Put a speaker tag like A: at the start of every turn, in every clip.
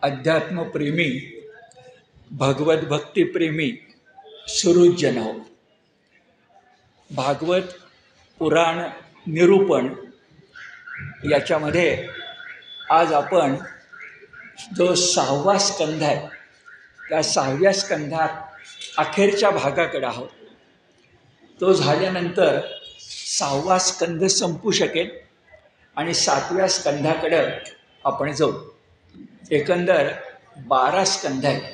A: अध्यात्मप्रेमी, भगवत भक्तिप्रेमी सुहृदजन हो. भागवत पुराण निरूपण याच्यामध्ये आज आपण जो 6वा स्कंध आहे त्या 6व्या स्कंधात अखेरच्या भागाकडे आहोत. तो झाल्यानंतर 6वा स्कंध संपू शकेल आणि 7व्या स्कंधाकडे आपण जाऊ. एकंदर 12 स्कंध आहे.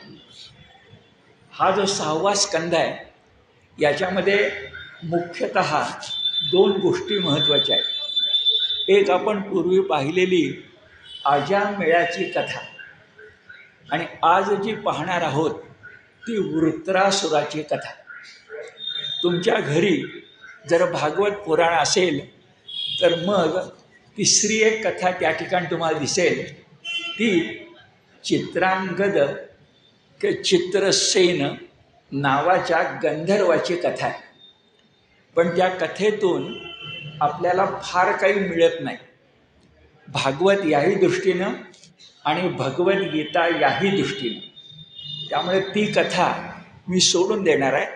A: हा जो 6वा स्कंध आहे याच्यामध्ये मुख्यतः 2 गोष्टी महत्त्वाच्या आहेत. एक आपण पूर्वी पाहिलेली अजामेळाची कथा आणि आज जी पाहणार आहोत ती वृत्रासुराची कथा. तुमच्या घरी जर भागवत पुराण असेल तर मग तिसरी एक कथा त्या ठिकाणी तुम्हाला दिसेल. ती चित्रांगद के चित्रसेन नावाच्या गंधर्वाची कथा आहे. पण त्या कथेतून आपल्याला फार काही मिळत नाही. भागवत याही दृष्टीनं आणि भगवद्गीता याही दृष्टीनं. त्यामुळे ती कथा मी सोडून देणार आहे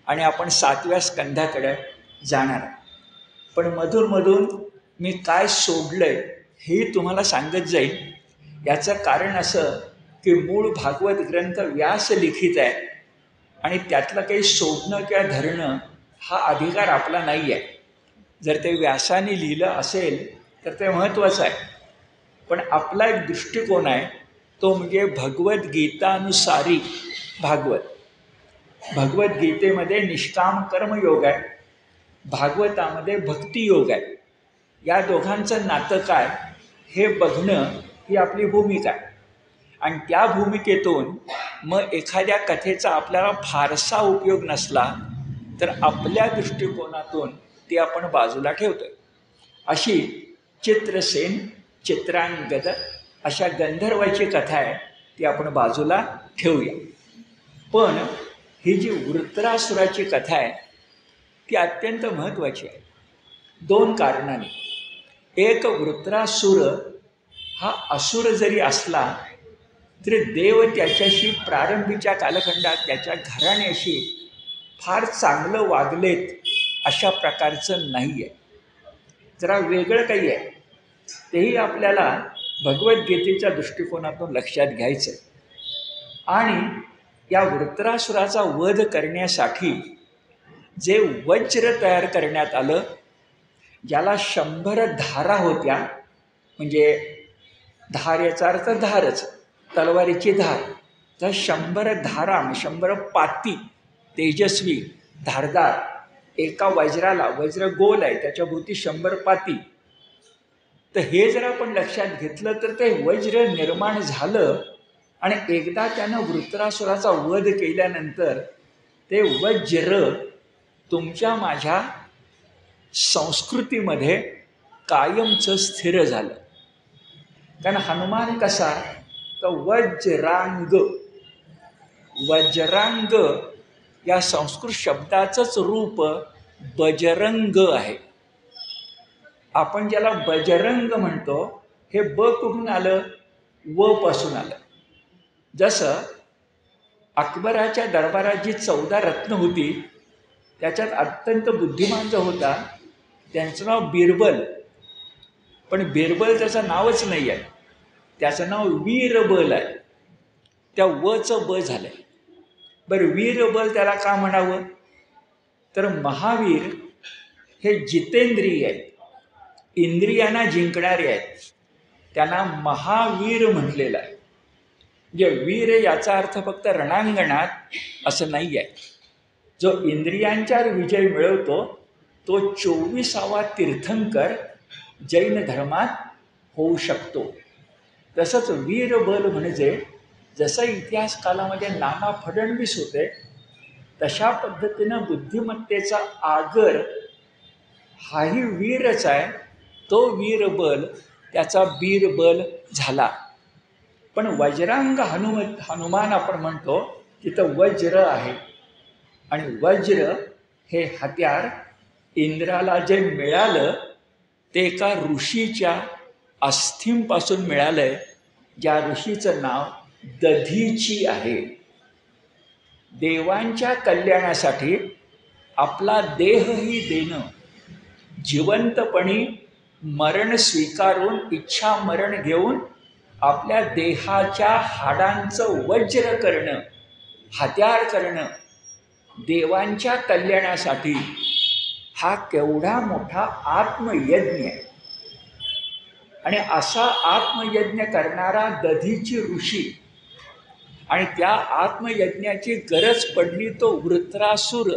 A: आणि आपण 7व्या स्कंधाकडे जाणार आहे. पण मधून मी काय सोडलं आहे हेही तुम्हाला सांगत जाईल. याचं कारण असं की मूळ भागवत ग्रंथ व्यास लिखित आहे आणि त्यातलं काही सोडणं किंवा धरणं हा अधिकार आपला नाही आहे. जर ते व्यासाने लिहिलं असेल तर ते महत्त्वाचं आहे. पण आपला एक दृष्टिकोन आहे तो म्हणजे भगवद्गीतानुसारी भागवत. भगवद्गीतेमध्ये निष्काम कर्मयोग आहे, भागवतामध्ये भक्तियोग आहे. या दोघांचं नातं काय हे बघणं ही आपली भूमिका आहे. आणि त्या भूमिकेतून मग एखाद्या कथेचा आपल्याला फारसा उपयोग नसला तर आपल्या दृष्टिकोनातून ती आपण बाजूला ठेवतो. अशी चित्रसेन चित्रांगद अशा गंधर्वाची कथा आहे ती आपण बाजूला ठेवूया. पण ही जी वृत्रासुराची कथा आहे ती अत्यंत महत्त्वाची आहे 2 कारणांनी. एक, वृत्रासुर हा असुर जरी असला तरी देव त्याच्याशी प्रारंभीच्या कालखंडात त्याच्या घराण्याशी फार चांगलं वागलेत अशा प्रकारचं नाही आहे. जरा वेगळं काही आहे. तेही आपल्याला भगवद्गीतेच्या दृष्टिकोनातून लक्षात घ्यायचं आहे. आणि या वृत्रासुराचा वध करण्यासाठी जे वज्र तयार करण्यात आलं, ज्याला 100 धारा होत्या, म्हणजे धार याचा अर्थ धारच, तलवारीची धार. तर 100 धारा 100 पाती तेजस्वी धारदार एका वज्राला, वज्र गोल आहे त्याच्याभोवती 100 पाती. तर हे जर आपण लक्षात घेतलं तर ते वज्र निर्माण झालं आणि एकदा त्यानं वृत्रासुराचा वध केल्यानंतर ते वज्र तुमच्या माझ्या संस्कृतीमध्ये कायमचं स्थिर झालं. कारण हनुमान कसा तर वज्रांग, वज्रांग या संस्कृत शब्दाचंच रूप बजरंग आहे. आपण ज्याला बजरंग म्हणतो हे ब कुठून आलं, व पासून आलं. जसं अकबराच्या दरबारात जी 14 रत्न होती त्याच्यात अत्यंत बुद्धिमान जो होता त्यांचं नाव बिरबल. पण बिरबल त्याचं नावच नाही आहे, त्याचं नाव वीरबल आहे. त्या वचं ब झालं आहे. बरं, वीरबल त्याला का म्हणावं तर महावीर हे जितेंद्रिय आहेत, इंद्रियांना जिंकणारे आहेत. त्यांना महावीर म्हटलेलं आहे. म्हणजे वीर याचा अर्थ फक्त रणांगणात असं नाही आहे. जो इंद्रियांच्यावर विजय मिळवतो तो 24वा तीर्थंकर जैन धर्मात होऊ शकतो. तसंच वीरबल म्हणजे जसं इतिहास कालामध्ये नाना फडणवीस होते तशा पद्धतीनं बुद्धिमत्तेचा आगर हाही वीरच आहे. तो वीरबल त्याचा बीरबल झाला. पण वज्रांग हनुमान आपण म्हणतो तिथं वज्र आहे आणि वज्र हे हत्यार इंद्राला जे मिळालं ते एका ऋषीच्या अस्थींपासून मिळालं आहे. ज्या ऋषीचं नाव दधीची आहे. देवांच्या कल्याणासाठी आपला देहही देणं, जिवंतपणी मरण स्वीकारून इच्छा मरण घेऊन आपल्या देहाच्या हाडांचं वज्र करणं, हत्यार करणं, देवांच्या कल्याणासाठी हा केवढा मोठा आत्मयज्ञ आहे. आणि असा आत्मयज्ञ करणारा दधीची ऋषी आणि त्या आत्मयज्ञाची गरज पडली तो वृत्रासुर,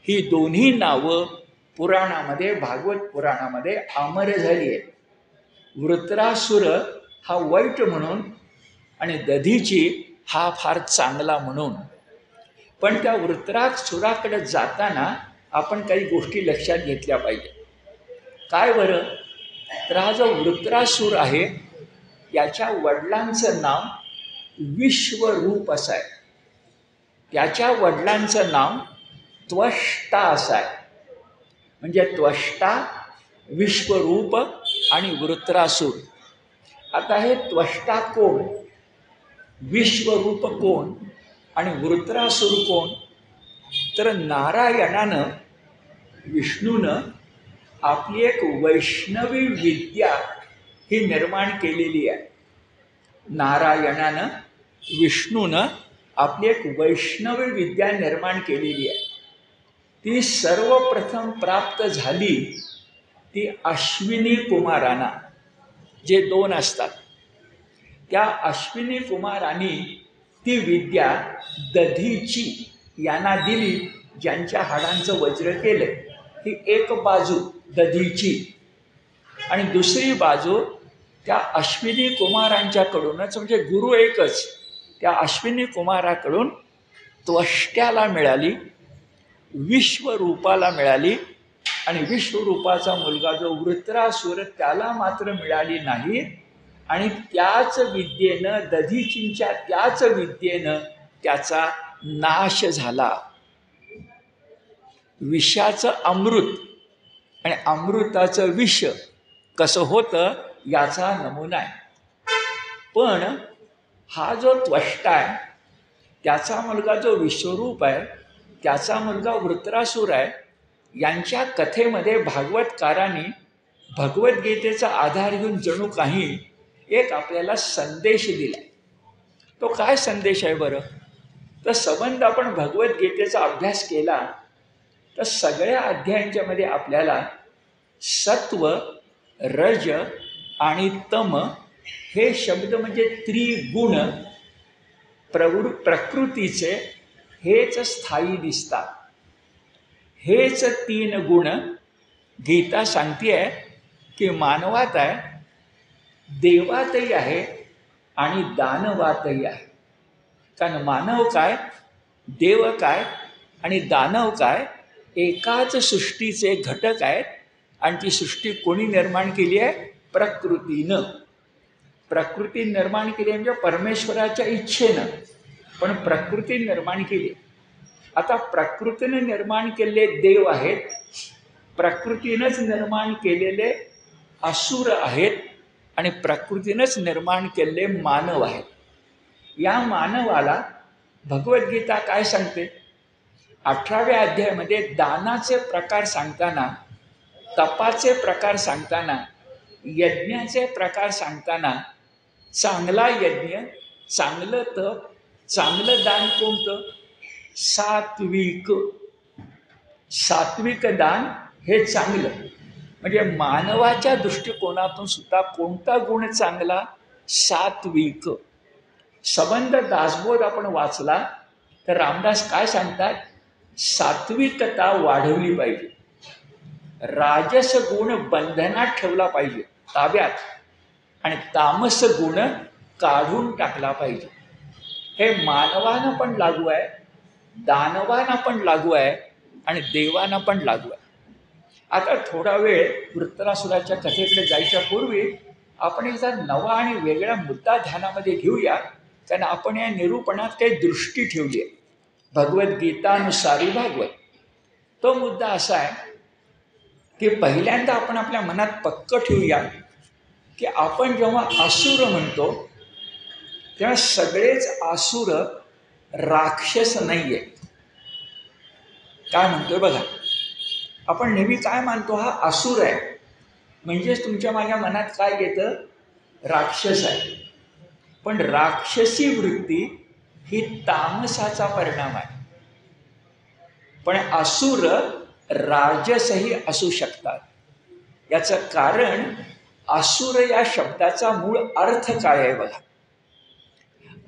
A: ही दोन्ही नावं पुराणामध्ये, भागवत पुराणामध्ये अमर झाली आहे. वृत्रासुर हा वाईट म्हणून आणि दधीची हा फार चांगला म्हणून. पण त्या वृत्रासुराकडे जाताना आपण काही गोष्टी लक्षात घेतल्या पाहिजे. काय बरं? तर हा जो वृत्रासुर आहे याच्या वडिलांचं नाव विश्वरूप असं आहे. त्याच्या वडिलांचं नाव त्वष्टा असं आहे. म्हणजे त्वष्टा, विश्वरूप आणि वृत्रासुर. आता हे त्वष्टा कोण, विश्वरूप कोण आणि वृत्रासुर कोण? तर नारायणानं, विष्णूनं आपली एक वैष्णवी विद्या ही निर्माण केलेली आहे. नारायणानं, विष्णूनं आपली एक वैष्णवी विद्या निर्माण केलेली आहे. ती सर्वप्रथम प्राप्त झाली ती अश्विनी कुमारांना, जे 2 असतात. त्या अश्विनी कुमारांनी ती विद्या दधीची यांना दिली, ज्यांच्या हाडांचं वज्र केलं. ही एक बाजू दधीची, आणि दुसरी बाजू त्या अश्विनी कुमारांच्याकडूनच, म्हणजे गुरु एकच, त्या अश्विनी कुमाराकडून त्वष्ट्याला मिळाली, विश्वरूपाला मिळाली. आणि विश्वरूपाचा मुलगा जो वृत्रासुर त्याला मात्र मिळाली नाही. आणि त्याच विद्येनं, दधीचींच्या त्याच विद्येनं त्याचा नाश झाला. विषाचं अमृत आणि अमृताचं विष कसं होतं याचा नमुना आहे. पण हा जो त्वष्टा आहे त्याचा मुलगा जो विश्वरूप आहे, त्याचा मुलगा वृत्रासुर आहे. यांच्या कथेमध्ये भागवतकारांनी भगवद्गीतेचा आधार घेऊन जणू काही एक आपल्याला संदेश दिला. तो काय संदेश आहे बरं? तर संबंध आपण भगवद्गीतेचा अभ्यास केला तर सगळ्या अध्यायांच्यामध्ये आपल्याला सत्व, रज आणि तम हे शब्द म्हणजे त्रिगुण प्रकृतीचे हेच स्थायी दिसतात. हेच 3 गुण गीता सांगते आहे की मानवात आहे, देवातही आहे आणि दानवातही आहे. कारण मानव काय, देव काय आणि दानव काय एकाच सृष्टीचे घटक आहेत. आणि ती सृष्टी कोणी निर्माण केली आहे? प्रकृतीनं. प्रकृती निर्माण केली म्हणजे परमेश्वराच्या इच्छेनं, पण प्रकृती निर्माण केली. आता प्रकृतीने निर्माण केलेले देव आहेत, प्रकृतीनंच निर्माण केलेले असुर आहेत आणि प्रकृतीनंच निर्माण केलेले मानव आहेत. या मानवाला भगवद्गीता काय सांगते? 18व्या अध्यायामध्ये दानाचे प्रकार सांगताना, तपाचे प्रकार सांगताना, यज्ञाचे प्रकार सांगताना, चांगला यज्ञ, चांगलं तप, चांगलं दान कोणतं? सात्विक. सात्विक दान हे चांगलं. म्हणजे मानवाच्या दृष्टिकोनातून सुद्धा कोणता गुण चांगला? सात्विक. संबंध दासबोध आपण वाचला तर रामदास काय सांगतात? सात्विकता वाढवली पाहिजे, राजस गुण बंधनात ठेवला पाहिजे, ताब्यात, आणि तामस गुण काढून टाकला पाहिजे. हे मानवानं पण लागू आहे, दानवांना पण लागू आहे आणि देवांना पण लागू आहे. आता थोडा वेळ वृत्रासुराच्या कथेकडे जायच्या पूर्वी आपण एकदा नवा आणि वेगळा मुद्दा ध्यानामध्ये घेऊया. कारण आपण या निरूपणात काही दृष्टी ठेवली आहे भगवद्गीतानुसारी भागवत. तो मुद्दा असा आहे की पहिल्यांदा आपण आपल्या मनात पक्क ठेवूया की आपण जेव्हा असुर म्हणतो तेव्हा सगळेच असुर राक्षस नाही आहेत. काय म्हणतोय बघा, आपण नेहमी काय मानतो, हा असुर आहे म्हणजेच तुमच्या माझ्या मनात काय येतं, राक्षस आहे. पण राक्षसी वृत्ती ही तामसाचा परिणाम आहे. पण असुर राजसही असू शकतात. याचं कारण असुर या शब्दाचा मूळ अर्थ काय आहे बघा.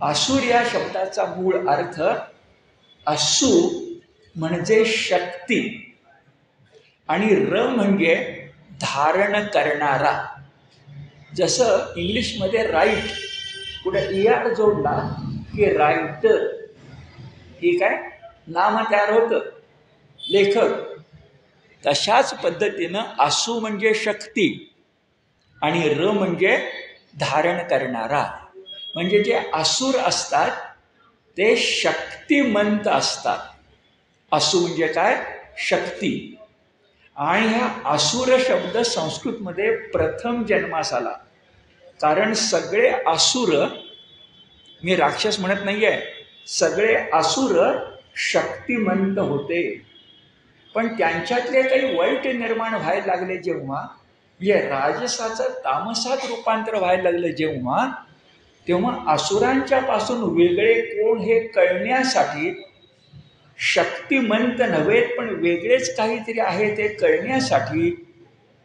A: असुर या शब्दाचा मूळ अर्थ, असु म्हणजे शक्ती आणि र म्हणजे धारण करणारा. जसं इंग्लिशमध्ये राईट पुढे ER जोडला की रायटर, ठीक आहे, नाम तयार होतं, लेखक. तशाच पद्धतीनं असु म्हणजे शक्ती आणि र म्हणजे धारण करणारा. म्हणजे जे असुर असतात ते शक्तिमंत असतात. असु म्हणजे काय, शक्ती. आणि हा असुर शब्द संस्कृतमध्ये प्रथम जन्मास आला. कारण सगळे असुर, मी राक्षस म्हणत नाही आहे, सगळे असुर शक्तिमंत होते. पण त्यांच्यातले काही वाईट निर्माण व्हायला लागले जेव्हा, म्हणजे राजसाचं तामसात रूपांतर व्हायला लागलं जेव्हा, तेव्हा असुरांच्या पासून वेगळे कोण हे कळण्यासाठी, शक्तिमंत नव्हे पण वेगळेच काहीतरी आहे ते कळण्यासाठी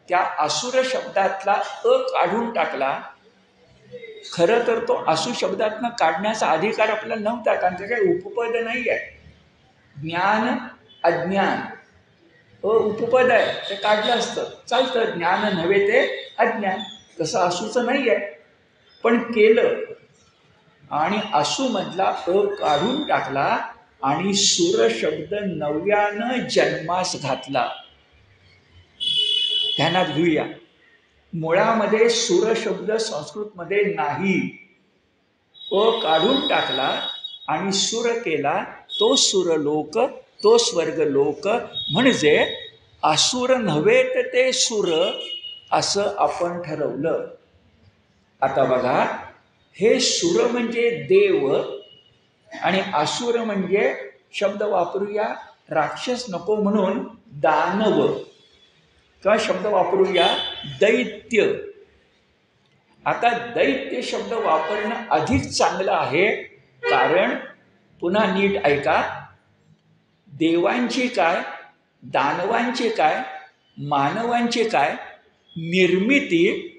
A: त्या असुर शब्दातला अ काढून टाकला. खरं तर तो असु शब्दातनं काढण्याचा अधिकार आपल्याला नव्हता, कारण ते काही उपपद नाही आहे. ज्ञान अज्ञान उपपद आहे, ते काढलं असतं चालतं. ज्ञान नव्हे ते अज्ञान, तसं असूचं नाही आहे. पण केलं आणि असुमधला अ काढून टाकला आणि सुर शब्द नव्यानं जन्मास घातला. ध्यानात घेऊया, मुळामध्ये सुर शब्द संस्कृतमध्ये नाही. अ काढून टाकला आणि सुर केला, तो सुरलोक, तो स्वर्गलोक. म्हणजे असुर नव्हे तर ते सुर असं आपण ठरवलं. आता बघा, हे सुर म्हणजे देव आणि असुर म्हणजे, शब्द वापरूया राक्षस नको म्हणून, दानव, किंवा शब्द वापरूया दैत्य. आता दैत्य शब्द वापरणं अधिक चांगलं आहे, कारण पुन्हा नीट ऐका, देवांची काय, दानवांची काय, मानवांची काय निर्मिती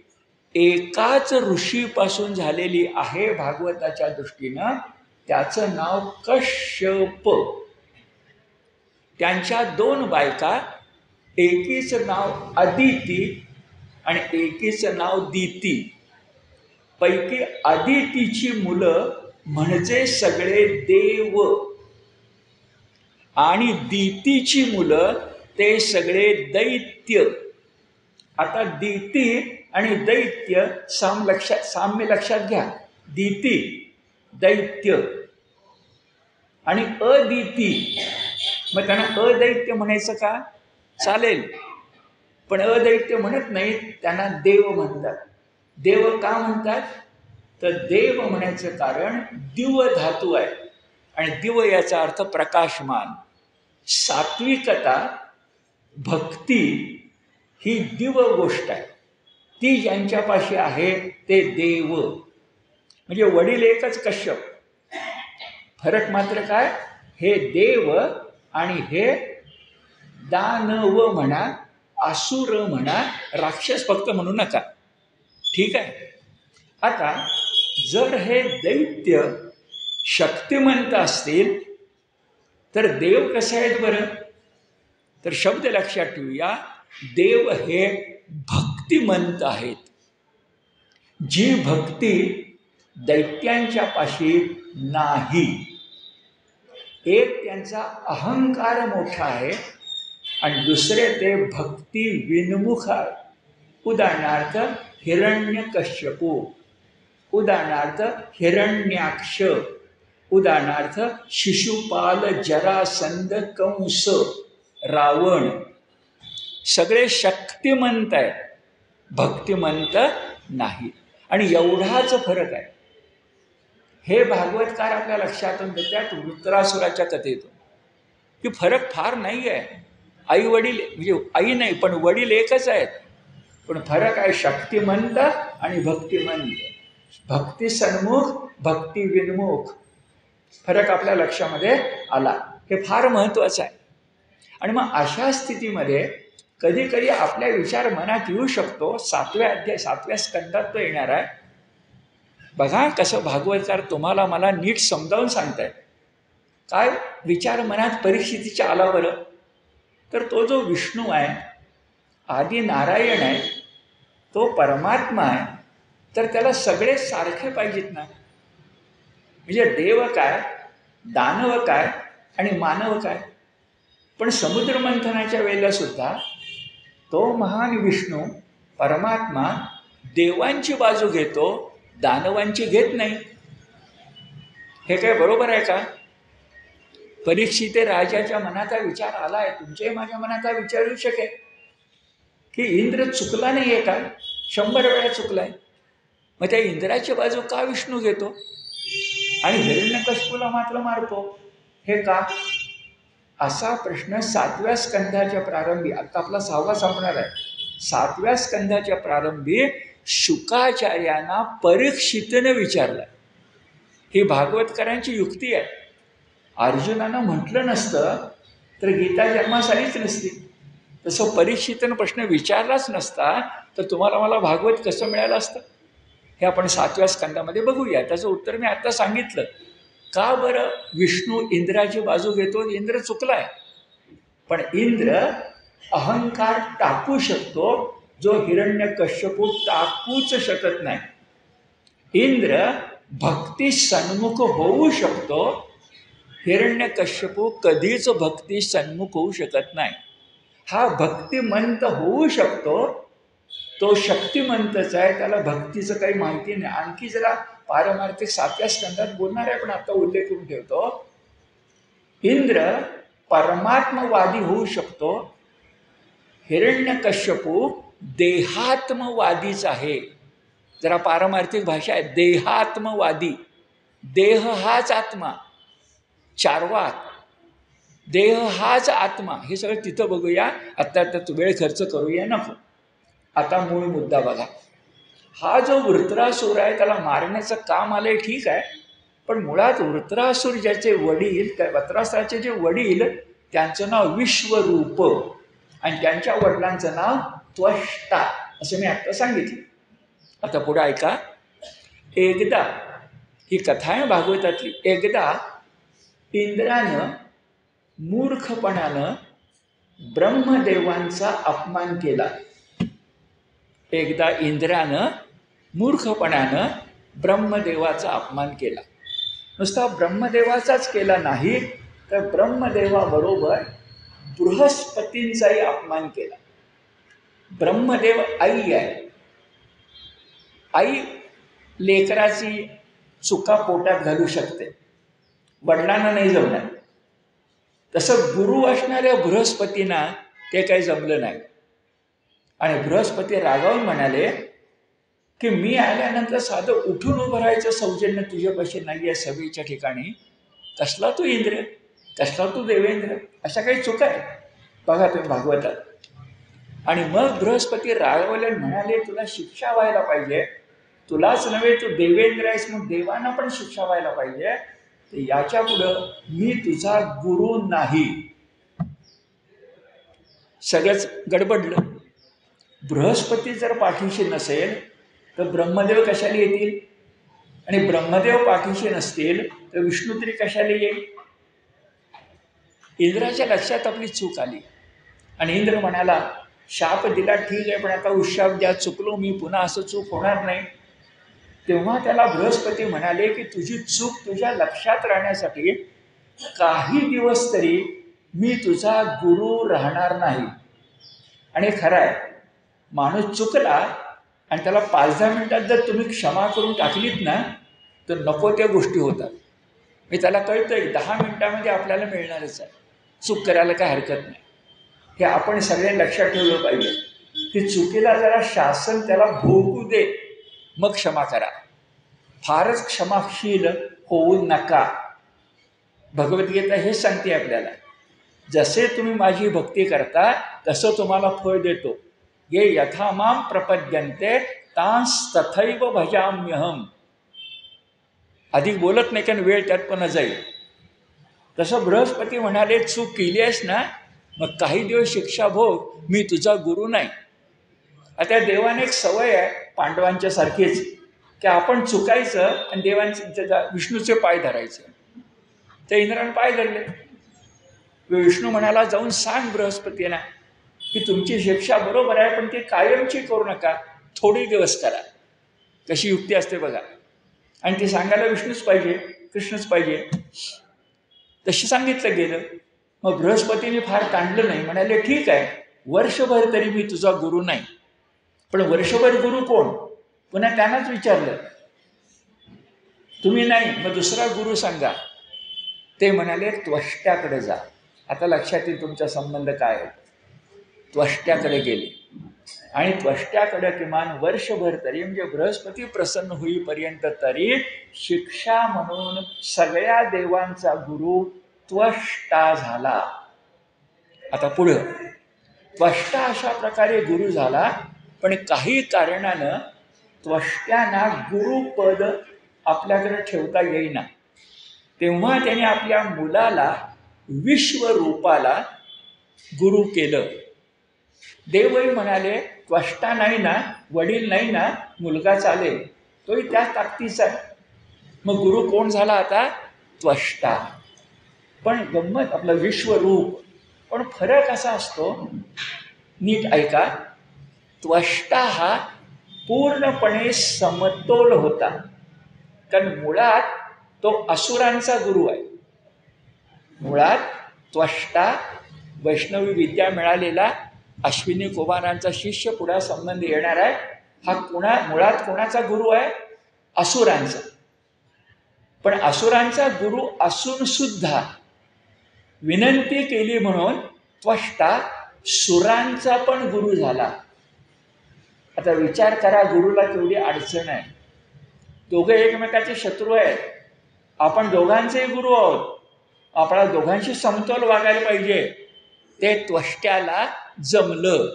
A: एकाच ऋषीपासून झालेली आहे भागवताच्या दृष्टीनं. त्याचं नाव कश्यप. त्यांच्या 2 बायका, एकीचं नाव अदिती आणि एकीचं नाव दिती. पैकी अदितीची मुलं म्हणजे सगळे देव आणि दितीची मुलं ते सगळे दैत्य. आता दिती आणि दैत्य साम्य लक्षात घ्या. दिती दैत्य आणि अदिती, मग त्यांना अदैत्य म्हणायचं का, चालेल, पण अदैत्य म्हणत नाहीत, त्यांना देव म्हणतात. देव का म्हणतात, तर देव म्हणायचं कारण दिव धातू आहे आणि दिव याचा अर्थ प्रकाशमान. सात्विकता, भक्ती ही दिव गोष्ट आहे. ती ज्यांच्यापाशी आहे ते देव. म्हणजे वडील एकच कश्यप, फरक मात्र काय, हे देव आणि हे दानव म्हणा, असुर म्हणा, राक्षस फक्त म्हणू नका, ठीक आहे. आता जर हे दैत्य शक्तिमंत असतील तर देव कसे आहेत बरं, तर शब्द लक्षात ठेवूया, देव हे भक्तिमंत आहेत. जी भक्ती दैत्यांच्या पाशी नाही. एक त्यांचा अहंकार मोठा आहे आणि दुसरे ते भक्ती विनमुख आहे. उदाहरणार्थ हिरण्यकश्यपू, उदाहरणार्थ हिरण्याक्ष, उदाहरणार्थ शिशुपाल, जरासंध, कंस, रावण. सगळे शक्तिमंत आहेत, भक्तिमंत नाही. आणि एवढाच फरक आहे. हे भागवतकार आपल्या लक्षातून देतात वृत्रासुराच्या कथेतून की फरक फार नाही आहे. आई वडील म्हणजे आई नाही पण वडील एकच आहेत, पण फरक आहे शक्तिमंत आणि भक्तिमंत. भक्ती सन्मुख, भक्ती विन्मुख. फरक आपल्या लक्षामध्ये आला. हे फार महत्त्वाचं आहे. आणि मग अशा स्थितीमध्ये कधी कधी आपल्या विचार मनात येऊ शकतो. 7व्या अध्याय 7व्या स्कंदात तो येणार आहे. बघा कसं भागवतकार तुम्हाला मला नीट समजावून सांगताय. काय विचार मनात परीक्षितीच्या आला बरं, तर तो जो विष्णू आहे, आदी नारायण आहे, तो परमात्मा आहे, तर त्याला सगळे सारखे पाहिजेत ना. म्हणजे देव काय, दानव काय आणि मानव काय. पण समुद्र मंथनाच्या वेळेला सुद्धा तो महान विष्णू परमात्मा देवांची बाजू घेतो, दानवांची घेत नाही. हे काय बरोबर आहे का? परीक्षित राजाच्या मनात हा विचार आला आहे. तुमच्याही माझ्या मनात हा विचार येऊ शकेल की इंद्र चुकला नाही आहे का? 100 वेळा चुकलाय. मग त्या इंद्राची बाजू का विष्णू घेतो आणि हिरण्यकश्यपूला मात्र मारतो, हे का? असा प्रश्न 7व्या स्कंधाच्या प्रारंभी, आता आपला 6वा संपणार आहे, 7व्या स्कंधाच्या प्रारंभी शुकाचार्यांना परीक्षितने विचारला. ही भागवतकरांची युक्ती आहे. अर्जुनानं म्हटलं नसतं तर गीता जन्मास आलीच नसती. तसं परीक्षितनं प्रश्न विचारलाच नसता तर तुम्हाला मला भागवत कसं मिळालं असतं, हे आपण 7व्या स्कंदामध्ये बघूया. त्याचं उत्तर मी आता सांगितलं. का बरं विष्णू इंद्राची बाजू घेतो? इंद्र चुकलाय, पण इंद्र अहंकार टाकू शकतो जो हिरण्यकश्यपू टाकूच शकत नाही. इंद्र भक्ती सन्मुख होऊ शकतो, हिरण्यकश्यपू कधीच भक्ती सन्मुख होऊ शकत नाही. हा भक्तिमंत होऊ शकतो, तो शक्तिमंतच आहे, त्याला भक्तीचं काही माहिती नाही. आणखी जरा पारमार्थिक 7व्या स्कंदात बोलणार आहे, पण आता उल्लेख करून ठेवतो. इंद्र परमात्मवादी होऊ शकतो, हिरण्यकश्यपू देहात्मवादीच आहे. जरा पारमार्थिक भाषा आहे, देहात्मवादी. देह हाच आत्मा, चार्वाक, देह हाच आत्मा. हे सगळं तिथं बघूया. आता वेळ खर्च करूया नको. आता मूळ मुद्दा बघा. हा जो वृत्रासूर आहे त्याला मारण्याचं काम आलंय, ठीक आहे, पण मुळात वृत्रासूर ज्याचे वडील, त्या वृत्रासुराचे जे वडील, त्यांचं नाव विश्वरूप आणि त्यांच्या वडिलांचं नाव त्वष्टा, असं मी आत्ता सांगितलं. आता पुढे ऐका. एकदा, ही कथा आहे भागवतातली, एकदा इंद्रानं मूर्खपणानं ब्रह्मदेवांचा अपमान केला. एकदा इंद्रानं मूर्खपणानं ब्रह्मदेवाचा अपमान केला. नुसता ब्रह्मदेवाचाच केला नाही, तर ब्रह्मदेवाबरोबर बृहस्पतींचाही अपमान केला. ब्रह्मदेव आई आहे. आई लेकराची चुका पोटात घालू शकते, वडिलांना नाही जमणार. तसं गुरु असणाऱ्या बृहस्पतींना ते काही जमलं नाही. आणि बृहस्पती रागावून म्हणाले की मी आल्यानंतर साधं उठून उभं राहायचं सौजन्य तुझ्यापाशी नाही आहे सभेच्या ठिकाणी. कसला तू इंद्र, कसला तू देवेंद्र, अशा काही चुका आहे बघा तुम्ही भागवतात. आणि मग बृहस्पती रागावले, म्हणाले तुला शिक्षा व्हायला पाहिजे, तुलाच नव्हे तू देवेंद्र आहेस मग देवांना पण शिक्षा व्हायला पाहिजे. तर याच्या पुढं मी तुझा गुरु नाही. सगळंच गडबडलं. बृहस्पती जर पाठीशी नसेल तर ब्रह्मदेव कशाला येतील, आणि ब्रह्मदेव पाठीशी नसतील तर विष्णू तरी कशाला येईल. इंद्राच्या लक्षात आपली चूक आली आणि इंद्र म्हणाला, शाप दिला ठीक आहे, पण आता उशाप द्या, चुकलो मी, पुन्हा असं चूक होणार नाही. तेव्हा त्याला बृहस्पती म्हणाले की तुझी चूक तुझ्या लक्षात राहण्यासाठी काही दिवस तरी मी तुझा गुरु राहणार नाही. आणि खरं आहे, माणूस चुकला आणि त्याला 5-10 मिनिटात जर तुम्ही क्षमा करून टाकलीत ना तर नको त्या गोष्टी होतात. मी त्याला कळतंय 10 मिनिटामध्ये आपल्याला मिळणारच आहे. चूक करायला काय हरकत नाही. हे आपण सगळ्यांनी लक्षात ठेवलं पाहिजे की चुकीला जरा शासन त्याला भोगू दे, मग क्षमा करा. फारच क्षमाशील होऊ नका. भगवद्गीता हेच सांगते आपल्याला. जसे तुम्ही माझी भक्ती करता तसं तुम्हाला फळ देतो. ये यथा माम प्रपद्यन्ते तांस तथैव भजाम्यहम. अधिक बोलत नाही कारण वेळ त्यात पण जाईल. तसं बृहस्पती म्हणाले, चूक केली आहेस ना, मग काही दिवस शिक्षा भोग, मी तुझा गुरु नाही. आता देवाने एक सवय आहे पांडवांच्या सारखीच, की आपण चुकायचं आणि देवांचे विष्णूचे पाय धरायचे. ते इंद्राने पाय धरले. विष्णू म्हणाला, जाऊन सांग बृहस्पतींना की तुमची शिक्षा बरोबर आहे, पण ती कायमची करू नका, थोडे दिवस करा. कशी युक्ती असते बघा. आणि ती सांगायला विष्णूच पाहिजे, कृष्णच पाहिजे. तशी सांगितलं गेलं. मग बृहस्पतीने फार ताणलं नाही, म्हणाले ठीक आहे, वर्षभर तरी मी तुझा गुरु नाही. पण वर्षभर गुरु कोण? पुन्हा त्यांनाच विचारलं, तुम्ही नाही, मग दुसरा गुरु सांगा. ते म्हणाले त्वष्ट्याकडे जा. आता लक्षात येईल तुमचा संबंध काय आहे. त्वष्ट्याकडे गेले आणि त्वष्ट्याकडे किमान वर्षभर तरी, म्हणजे बृहस्पती प्रसन्न होईपर्यंत तरी शिक्षा म्हणून सगळ्या देवांचा गुरु त्वष्टा झाला. आता पुढं त्वष्टा अशा प्रकारे गुरु झाला, पण काही कारणानं त्वष्ट्यांना गुरुपद आपल्याकडे ठेवता येईना. तेव्हा त्याने आपल्या मुलाला विश्वरूपाला गुरु केलं. देवही म्हणाले, त्वष्टा नाही ना, वडील नाही ना, मुलगा चालेल, तोही त्याच ताकदीचा आहे. मग गुरु कोण झाला आता? त्वष्टा. पण गंमत, आपलं विश्वरूप. पण फरक असा असतो, नीट ऐका. त्वष्टा हा पूर्णपणे समतोल होता, कारण मुळात तो असुरांचा गुरु आहे. मुळात त्वष्टा वैष्णवी विद्या मिळालेला अश्विनी कुमारांचा शिष्य पुढा संबंध येणार आहे. हा मुळात कोणाचा गुरु आहे? असुरांचा. पण असुरांचा गुरु असून सुद्धा विनंती केली म्हणून त्वष्टा सुरांचा पण गुरु झाला. आता विचार करा, गुरुला केवढी अडचण आहे. दोघे एकमेकाचे शत्रू आहेत. आपण दोघांचे गुरु आहोत. आपल्या दोघांशी समतोल वागायला पाहिजे. ते त्वष्ट्याला जमलं.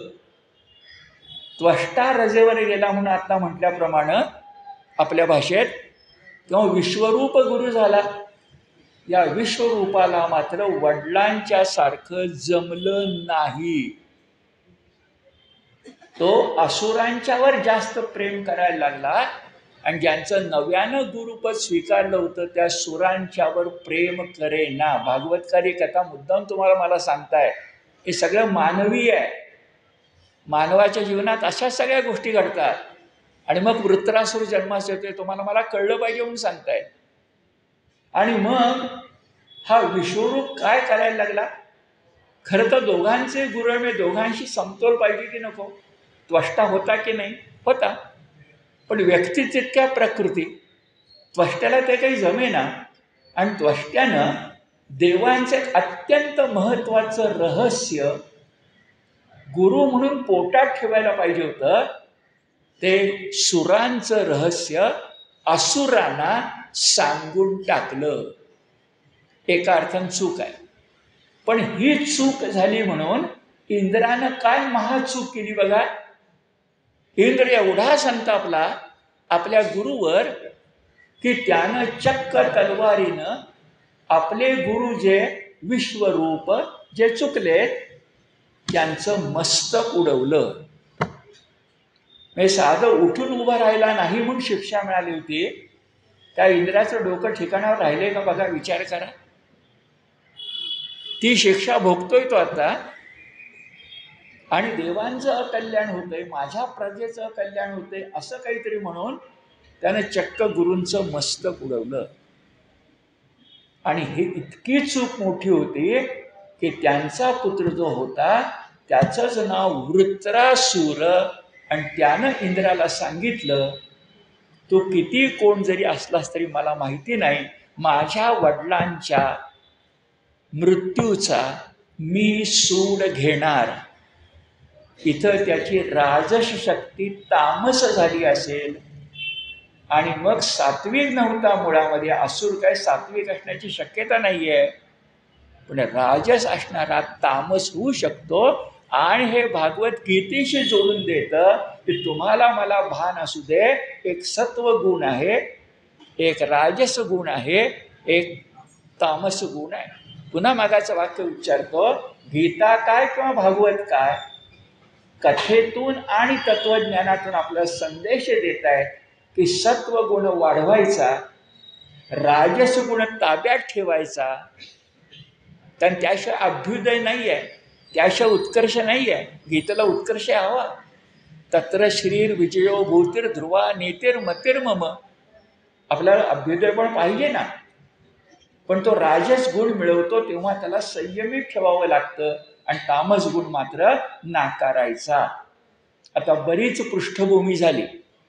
A: त्वष्टा रजेवर गेला म्हणून आता म्हटल्याप्रमाणे आपल्या भाषेत, किंवा विश्वरूप गुरु झाला. या विश्वरूपाला मात्र वडिलांच्या सारखं जमलं नाही. तो असुरांच्यावर जास्त प्रेम करायला लागला आणि ज्यांचं नव्यानं गुरुपद स्वीकारलं होतं त्या सुरांच्यावर प्रेम करेना. भागवतकारी कथा मुद्दाम तुम्हाला मला सांगताय, हे सगळं मानवी आहे. मानवाच्या जीवनात अशा सगळ्या गोष्टी घडतात. आणि मग वृत्रासुर जन्मास येतोय, तुम्हाला मला कळलं पाहिजे म्हणून सांगताय. आणि मग हा विश्वरूप काय करायला लागला? खरं तर दोघांचे गुरु मी दोघांशी समतोल पाहिजे की नको? त्वष्टा होता की नाही? होता. पण व्यक्ती तितक्या प्रकृती, त्वष्ट्याला ते काही जमेना. आणि त्वष्ट्यानं देवांचे अत्यंत महत्त्वाचं रहस्य गुरु म्हणून पोटात ठेवायला पाहिजे होतं. ते सुरांचं रहस्य असुरांना सांगून टाकलं. एका अर्थानं चूक आहे. पण ही चूक झाली म्हणून इंद्रानं काय महाचूक केली बघा. इंद्र एवढा संतापला आपल्या गुरुवर की त्यानं चक्क तलवारीनं आपले गुरु जे विश्वरूप जे चुकले त्यांचं मस्तक उडवलं. म्हणजे साधं उठून उभं राहिला नाही म्हणून शिक्षा मिळाली होती. त्या इंद्राचं डोकं ठिकाणावर राहिले का बघा, विचार करा. ती शिक्षा भोगतोय तो आता. आणि देवांचं अकल्याण होतंय, माझ्या प्रजेचं कल्याण होतंय, असं काहीतरी म्हणून त्यानं चक्क गुरूंचं मस्तक उडवलं. आणि ही इतकी चूक मोठी होती की त्यांचा पुत्र जो होता त्याचंच नाव वृत्रासूर. आणि त्यानं इंद्राला सांगितलं, तू किती कोण जरी असलास तरी मला माहिती नाही, माझ्या वडिलांच्या मृत्यूचा मी सूड घेणार. इथं त्याची राजस शक्ती तामस झाली असेल आणि मग सात्विक नव्हता मुळामध्ये, असुर काय सात्विक असण्याची शक्यता नाही आहे, पण राजस असणारा तामस होऊ शकतो. आणि हे भागवत गीतेशी जोडून देतं की तुम्हाला मला भान असू दे, एक सत्व गुण आहे, एक राजस गुण आहे, एक तामस गुण आहे. पुन्हा मागाचं वाक्य उच्चारतो, गीता काय किंवा भागवत काय, कथेतून आणि तत्वज्ञानातून आपल्याला संदेश देत आहेत की सत्व गुण वाढवायचा, राजस गुण ताब्यात ठेवायचा. कारण त्याशिवाय अभ्युदय नाही आहे, त्याशिवाय उत्कर्ष नाही आहे. गीतेला उत्कर्ष हवा. तत्र श्रीर विजयो भूतीर ध्रुवा नीतीर मतीर मम. आपल्याला अभ्युदय पण पाहिजे ना, पण तो राजस गुण मिळवतो तेव्हा त्याला संयमित ठेवावं लागतं आणि तामस गुण मात्र नाकारायचा. आता बरीच पृष्ठभूमी झाली,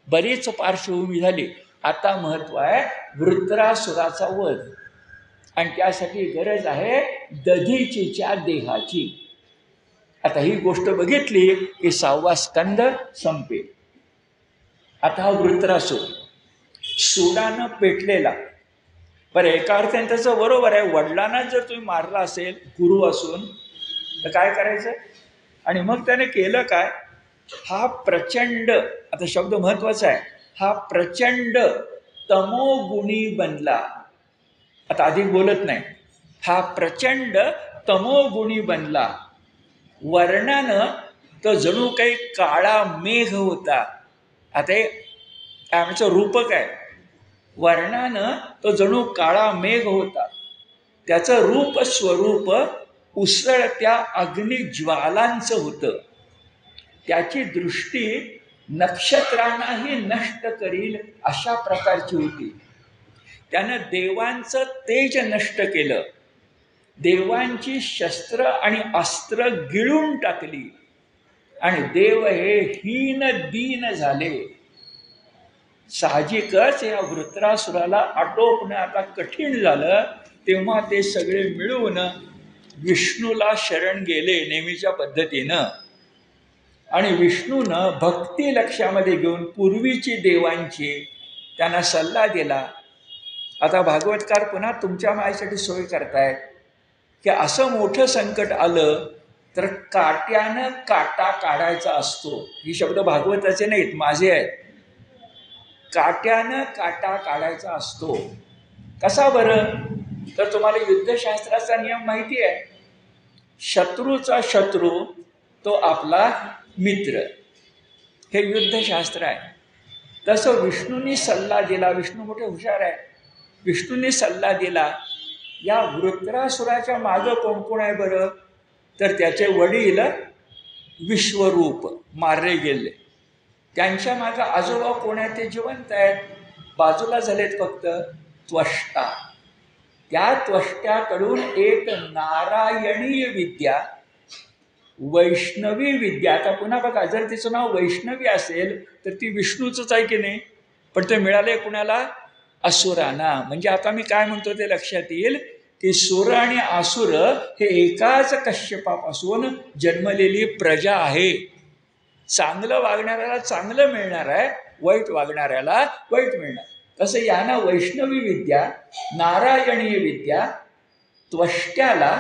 A: बरीच पार्श्वभूमी झाली. आता महत्व आहे वृत्रासुराचा वध, आणि त्यासाठी गरज आहे दधीचीच्या देहाची. आता ही गोष्ट बघितली की 6वा स्कंद संपेल. आता हा वृत्रासुर सुडानं पेटलेला. बरं, एका अर्थाने त्याचं बरोबर आहे, वडिलांना जर तुम्ही मारला असेल गुरु असून तर काय करायचं. आणि मग त्याने केलं काय, हा प्रचंड, आता शब्द महत्वाचा आहे, हा प्रचंड तमोगुणी बनला. आता अधिक बोलत नाही, हा प्रचंड तमोगुणी बनला. वर्णानं तो जणू काही काळा मेघ होता. आता हे आमचं रूपक आहे. वर्णानं तो जणू काळा मेघ होता. त्याचं रूप स्वरूप उसळत्या अग्निज्वालांचं होतं. त्याची दृष्टी नक्षत्रांनाही नष्ट करील अशा प्रकारची होती. त्यानं देवांचं तेज नष्ट केलं, देवांची शस्त्र आणि अस्त्र गिळून टाकली, आणि देव हे हीन दीन झाले. साहजिकच या वृत्रासुराला आटोपणं आता कठीण झालं. तेव्हा ते सगळे मिळून विष्णूला शरण गेले नेहमीच्या पद्धतीनं, आणि विष्णूनं भक्ती लक्षामध्ये घेऊन पूर्वीची देवांची त्यांना सल्ला दिला. आता भागवतकार पुन्हा तुमच्या माझ्यासाठी सोय करतायत की असं मोठं संकट आलं तर काट्यानं काटा काढायचा असतो. ही शब्द भागवताचे नाहीत, माझे आहेत. काट्यानं काटा काढायचा असतो. कसा बरं, तर तुम्हाला युद्धशास्त्राचा नियम माहिती आहे, शत्रूचा शत्रू तो आपला मित्र, हे युद्धशास्त्र आहे. तसं विष्णूंनी सल्ला दिला, विष्णू मोठे हुशार आहे, विष्णूंनी सल्ला दिला, या वृत्रासुराच्या मागं कोण कोण आहे बरं, तर त्याचे वडील विश्वरूप मारले गेले, त्यांच्या मागं आजोबा कोण आहे ते जिवंत आहेत, बाजूला झालेत फक्त त्वष्टा. त्या त्वष्ट्याकडून एक नारायणीय विद्या, वैष्णवी विद्या. आता पुन्हा बघा, जर तिचं नाव वैष्णवी असेल तर ती विष्णूचंच आहे की नाही, पण ते मिळाले कुणाला, असुरांना. म्हणजे आता मी काय म्हणतो ते लक्षात येईल की सुर आणि आसुर हे एकाच कश्यपापासून जन्मलेली प्रजा आहे. चांगलं वागणाऱ्याला चांगलं मिळणार आहे, वाईट वागणाऱ्याला वाईट मिळणार. तसं यांना वैष्णवी विद्या, नारायणीय विद्या त्वष्ट्याला,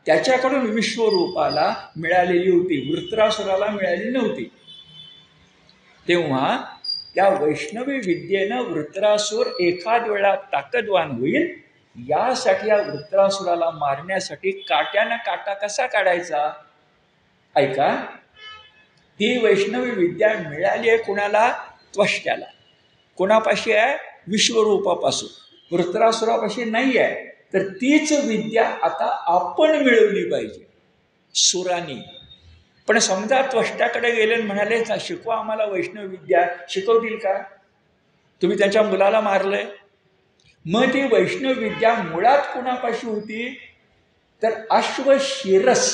A: त्याच्याकडून विश्वरूपाला मिळालेली होती, वृत्रासुराला मिळालेली नव्हती. तेव्हा त्या वैष्णवी विद्येनं वृत्रासुर एखाद वेळा ताकदवान होईल, यासाठी या वृत्रासुराला मारण्यासाठी काट्यानं काटा कसा काढायचा, ऐका. ती वैष्णवी विद्या मिळाली आहे कुणाला, त्वष्ट्याला. कोणापाशी आहे, विश्वरूपापासून. वृत्रासुरापाशी नाही आहे. तर तीच विद्या आता आपण मिळवली पाहिजे सुरांनी. पण समजा त्वष्ट्याकडे गेले आणि म्हणाले शिकवा आम्हाला वैष्णव विद्या, शिकवतील का, तुम्ही त्यांच्या मुलाला मारलंय. मग ती वैष्णव विद्या मुळात कुणापाशी होती, तर अश्वशिरस.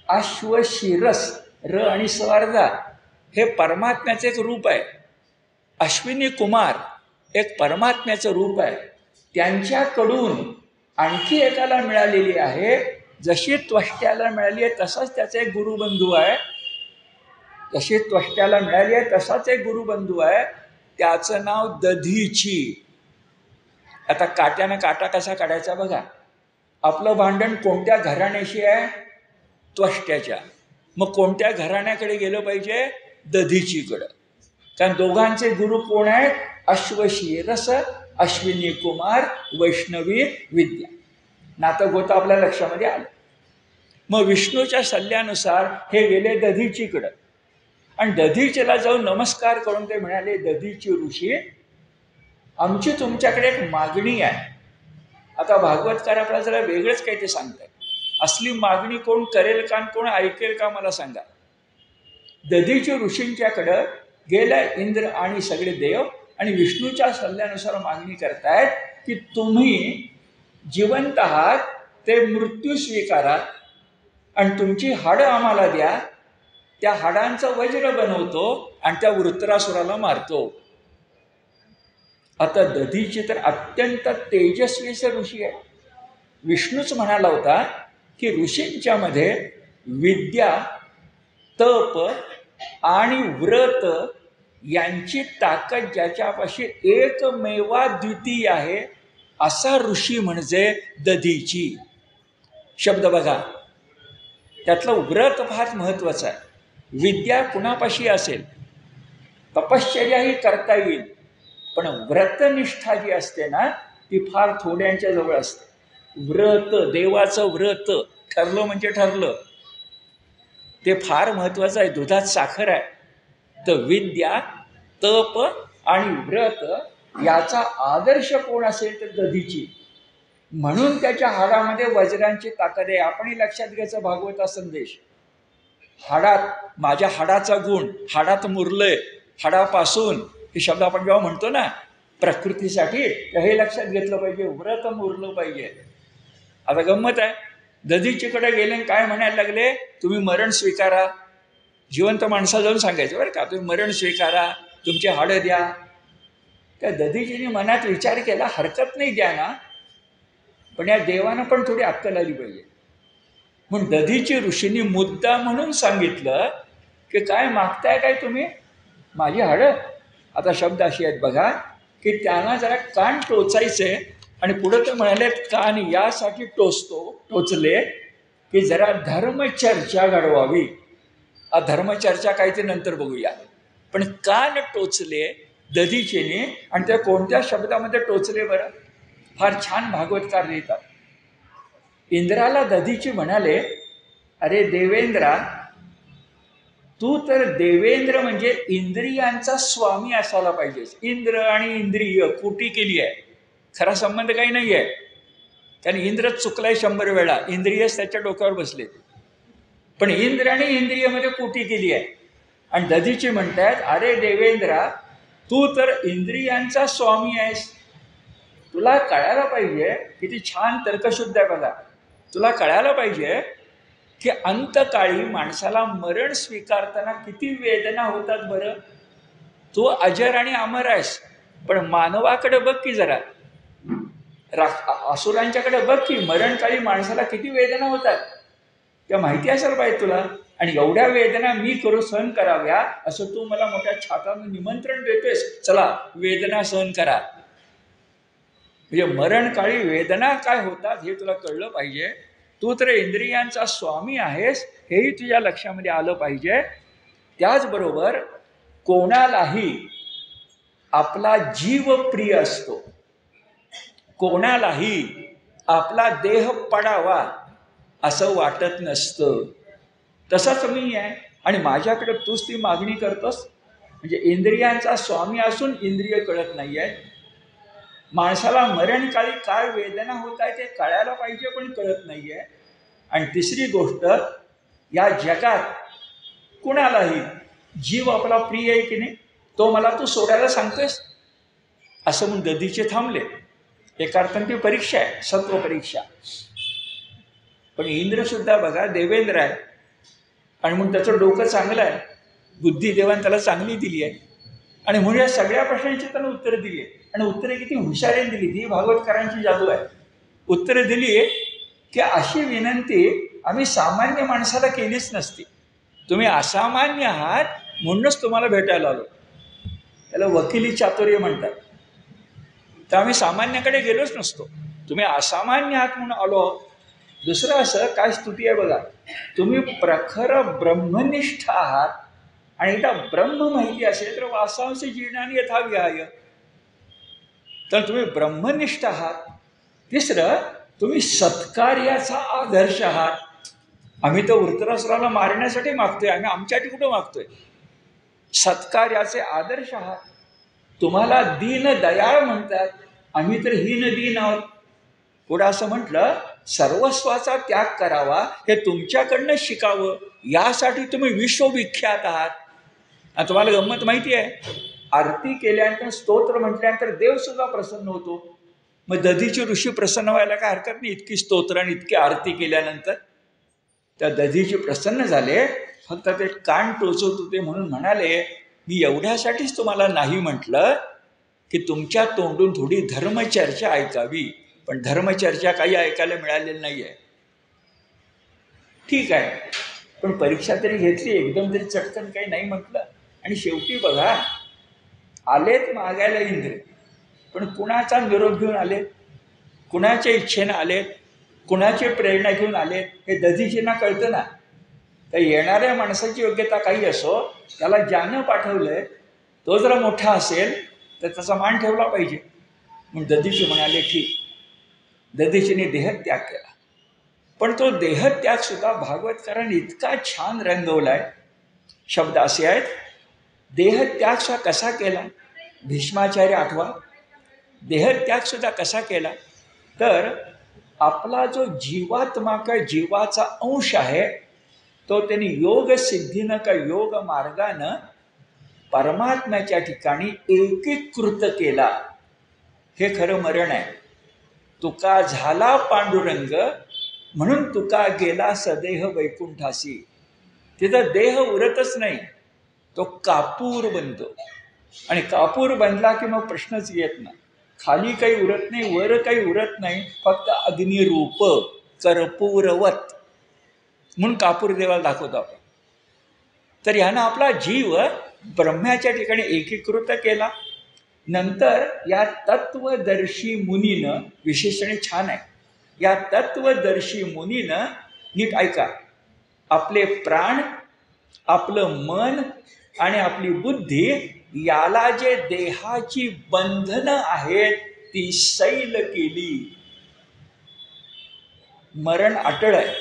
A: अश्वशिरस, र आणि स्वार्धा, हे परमात्म्याचे एक रूप आहे. अश्विनी कुमार एक परमात्म्याचं रूप आहे. त्यांच्याकडून आणखी एकाला मिळालेली आहे. जशी त्वष्ट्याला मिळाली आहे तसाच त्याचा एक गुरुबंधू आहे, जशी त्वष्ट्याला मिळाली आहे तसाच एक गुरुबंधू आहे. त्याचं नाव दधीची. आता काट्यानं काटा कसा काढायचा बघा. आपलं भांडण कोणत्या घराण्याशी आहे? त्वष्ट्याच्या. मग कोणत्या घराण्याकडे गेलं पाहिजे? दधीचीकडं. कारण दोघांचे गुरु कोण आहेत? अश्वशीरस, अश्विनी कुमार, वैष्णवी विद्या. नातं गोतं आपल्या लक्षामध्ये आलं. मग विष्णूच्या सल्ल्यानुसार हे गेले दधीचीकडं आणि दधीचीला जाऊन नमस्कार करून ते म्हणाले, दधीची ऋषी, आमची तुमच्याकडे एक मागणी आहे. आता भागवतकार आपल्याला जरा वेगळंच काही ते सांगतात. असली मागणी कोण करेल का, कोण ऐकेल का, मला सांगा. दधीची ऋषींच्याकडं गेल्या इंद्र आणि सगळे देव आणि विष्णूच्या सल्ल्यानुसार मागणी करतायत की तुम्ही जिवंत आहात ते मृत्यू स्वीकारा आणि तुमची हाडं आम्हाला द्या. त्या हाडांचं वज्र बनवतो आणि त्या वृत्रासुराला मारतो. आता दधीची तर अत्यंत तेजस्वी ऋषी आहे. विष्णूच म्हणाला होता की ऋषींच्या मध्ये विद्या, तप आणि व्रत यांची ताकद ज्याच्यापाशी एकमेवा द्वितीय आहे असा ऋषी म्हणजे दधीची. शब्द बघा, त्यातलं व्रत फार महत्वाचं आहे. विद्या कुणापाशी असेल, तपश्चर्याही करता येईल, पण व्रतनिष्ठा जी असते ना ती फार थोड्यांच्या जवळ असते. व्रत, देवाचं व्रत ठरलं म्हणजे ठरलं, ते फार महत्वाचं आहे. दुधात साखर आहे. तर विद्या, तप आणि व्रत याचा आदर्श कोण असेल तर दधीची. म्हणून त्याच्या हाडामध्ये वज्रांची ताकद आहे. आपण लक्षात घ्यायचं भागवता संदेश. हाडात, माझ्या हाडाचा गुण, हाडात मुरलंय, हाडापासून, हे शब्द आपण जेव्हा म्हणतो ना प्रकृतीसाठी, तर हे लक्षात घेतलं पाहिजे, व्रत मुरलं पाहिजे. आता गंमत आहे, दधीचीकडे गेले काय म्हणायला लागले, तुम्ही मरण स्वीकारा. जिवंत माणसा जाऊन सांगायचं बरं का, तुम्ही मरण स्वीकारा, तुमची हाडं द्या. त्या दधीचीने मनात विचार केला, हरकत नाही द्या ना, पण या देवानं पण थोडी अक्कल आली पाहिजे. म्हणून दधीची ऋषींनी मुद्दा म्हणून सांगितलं की काय मागताय काय तुम्ही? माझी हाडं. आता शब्द अशी आहेत बघा की त्यांना जरा कान टोचायचे आणि पुढे ते म्हणाले कान यासाठी टोचले की जरा धर्मचर्चा घडवावी. धर्मचर्चा काय ते नंतर बघूया, पण कान टोचले दधीचीने. आणि त्या कोणत्या शब्दामध्ये टोचले बरं? फार छान भागवतकार लिहितात. इंद्राला दधीची म्हणाले, अरे देवेंद्रा, तू तर देवेंद्र म्हणजे इंद्रियांचा स्वामी असायला पाहिजेस. इंद्र आणि इंद्रिय कुटी केली आहे, खरा संबंध काही नाही आहे. कारण इंद्रच चुकलाय 100 वेळा, इंद्रियच त्याच्या डोक्यावर बसले. पण इंद्र आणि इंद्रियमध्ये कुटी केली आहे. आणि दधीची म्हणतात, अरे देवेंद्रा, तू तर इंद्रियांचा स्वामी आहेस. तुला कळायला पाहिजे, किती छान तर्कशुद्ध आहे बघा. तुला कळायला पाहिजे की अंतकाळी माणसाला मरण स्वीकारताना किती वेदना होतात बरं. तू अजर आणि अमर आहेस, पण मानवाकडे बघ की जरा, असुरांच्याकडे बघ की मरणकाळी माणसाला किती वेदना होतात. त्या माहिती असायला पाहिजे तुला. आणि एवढ्या वेदना मी सहन कराव्या असं तू मला मोठ्या छातानं निमंत्रण देतोयस, चला वेदना सहन करा. म्हणजे मरणकाळी वेदना काय होतात हे तुला कळलं पाहिजे. तू तर इंद्रियांचा स्वामी आहेस हेही तुझ्या लक्षामध्ये आलं पाहिजे. त्याचबरोबर कोणालाही आपला जीव प्रिय असतो, कोणालाही आपला देह पडावा असं वाटत नसतं. तसंच मी आहे आणि माझ्याकडे तूच ती मागणी करतोस. म्हणजे इंद्रियांचा स्वामी असून इंद्रिय कळत नाही आहे. माणसाला मरणकाळी काय वेदना होत आहे ते कळायला पाहिजे, पण कळत नाही आहे. आणि तिसरी गोष्ट, या जगात कुणालाही जीव आपला प्रिय आहे की नाही, तो मला तू सोडायला सांगतोयस असं म्हणून दधीचे थांबले. एका अर्थाने ती परीक्षा आहे, सत्व परीक्षा. पण इंद्रसुद्धा बघा देवेंद्र आहे आणि म्हणून त्याचं डोकं चांगलं आहे, बुद्धी देवाने त्याला चांगली दिली आहे आणि म्हणून या सगळ्या प्रश्नांची त्यानं उत्तरं दिली आहे. आणि उत्तरे किती हुशारीने दिली, ती भागवतकारांची जादू आहे. उत्तरे दिली की अशी विनंती आम्ही सामान्य माणसाला केलीच नसती. तुम्ही असामान्य आहात म्हणूनच तुम्हाला भेटायला आलो. त्याला वकिली चातुर्य म्हणतात. तर आम्ही सामान्याकडे गेलोच नसतो, तुम्ही असामान्य आहात म्हणून आलो. दुसरं असं काय स्तुती आहे बघा, तुम्ही प्रखर ब्रह्मनिष्ठ आहात आणि एकदा ब्रह्म माहिती असेल तर वासांशी जीर्णाने यथा विहाय, तर तुम्ही ब्रह्मनिष्ठ आहात. तिसरं, तुम्ही सत्कार्याचा आदर्श आहात. आम्ही तर वृत्रासुराला मारण्यासाठी मागतोय, आम्ही आमच्यासाठी कुठं मागतोय? सत्कार्याचे आदर्श आहात. तुम्हाला दीन दयाळ म्हणतात, आम्ही तर हीन दीन आहोत. पुढं असं म्हटलं, सर्वस्वाचा त्याग करावा हे तुमच्याकडनं शिकावं, यासाठी तुम्ही विश्वविख्यात आहात. आणि तुम्हाला गंमत माहिती आहे, आरती केल्यानंतर स्तोत्र म्हटल्यानंतर देव सुद्धा प्रसन्न होतो. मग दधीचे ऋषी प्रसन्न व्हायला काय हरकत नाही, इतकी स्तोत्र आणि इतकी आरती केल्यानंतर. त्या दधीचे प्रसन्न झाले, फक्त ते कान टोचत होते म्हणून म्हणाले, मी एवढ्यासाठीच तुम्हाला नाही म्हटलं की तुमच्या तोंडून थोडी धर्मचर्चा ऐकावी. पण धर्मचर्चा काही ऐकायला मिळालेली नाही आहे. ठीक आहे, पण परीक्षा तरी घेतली, एकदम तरी चटकन काही नाही म्हटलं. आणि शेवटी बघा, आलेत मागायला इंद्र, पण कुणाचा निरोप घेऊन आलेत, कुणाच्या इच्छेनं आलेत, कुणाची प्रेरणा घेऊन आलेत, हे दधीचींना कळतं ना. तर येणाऱ्या माणसाची योग्यता काही असो, त्याला ज्यानं पाठवलंय तो जरा मोठा असेल तर त्याचा मान ठेवला पाहिजे. म्हणून दधीची म्हणाले ठीक. दधीचीने देहत्याग केला, पण तो देहत्याग सुद्धा भागवतकारांनी इतका छान रंगवलाय. शब्द असे आहेत, देहत्याग सुद्धा कसा केला, भीष्माचार्य आठवा. देहत्याग सुद्धा कसा केला, तर आपला जो जीवात्मा का जीवाचा अंश आहे तो त्यांनी योग सिद्धीनं का योग मार्गानं परमात्म्याच्या ठिकाणी एकीकृत केला. हे खरं मरण आहे. तुका झाला पांडुरंग म्हणून तुका गेला सदेह वैकुंठासी. तिथं देह उरतच नाही, तो कापूर बनतो. आणि कापूर बनला की मग प्रश्नच येत नाही. खाली काही उरत नाही, वर काही उरत नाही, फक्त अग्निरूप कर्पूरवत म्हणून कापूर देवाला दाखवतो आपण. तर ह्यानं आपला जीव ब्रह्म्याच्या ठिकाणी एकीकृत केला. नंतर या तत्वदर्शी मुनीनं, विशेषणे छान आहे, या तत्वदर्शी मुनीनं, नीट ऐका, आपले प्राण, आपलं मन आणि आपली बुद्धी याला जे देहाची बंधनं आहेत ती सैल केली. मरण अटळ आहे.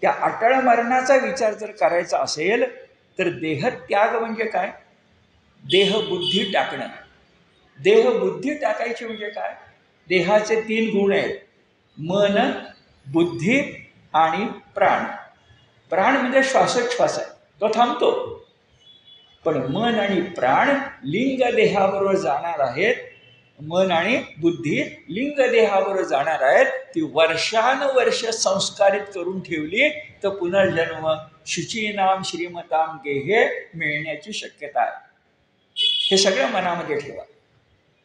A: त्या अटळ मरणाचा विचार जर करायचा असेल तर देहत्याग म्हणजे काय? देहबुद्धी टाकणं. देहबुद्धी टाकायची म्हणजे काय? देहाचे 3 गुण आहेत, मन, बुद्धी आणि प्राण. प्राण म्हणजे श्वासोच्छ्वास आहे, तो थांबतो. पण मन आणि प्राण लिंग देहाबरोबर जाणार आहेत, मन आणि बुद्धी लिंग देहाबरोबर जाणार आहेत. ती वर्षानुवर्ष संस्कारित करून ठेवली तर पुनर्जन्म शुचीनाम श्रीमताम गेहे मिळण्याची शक्यता आहे. हे सगळं मनामध्ये ठेवा.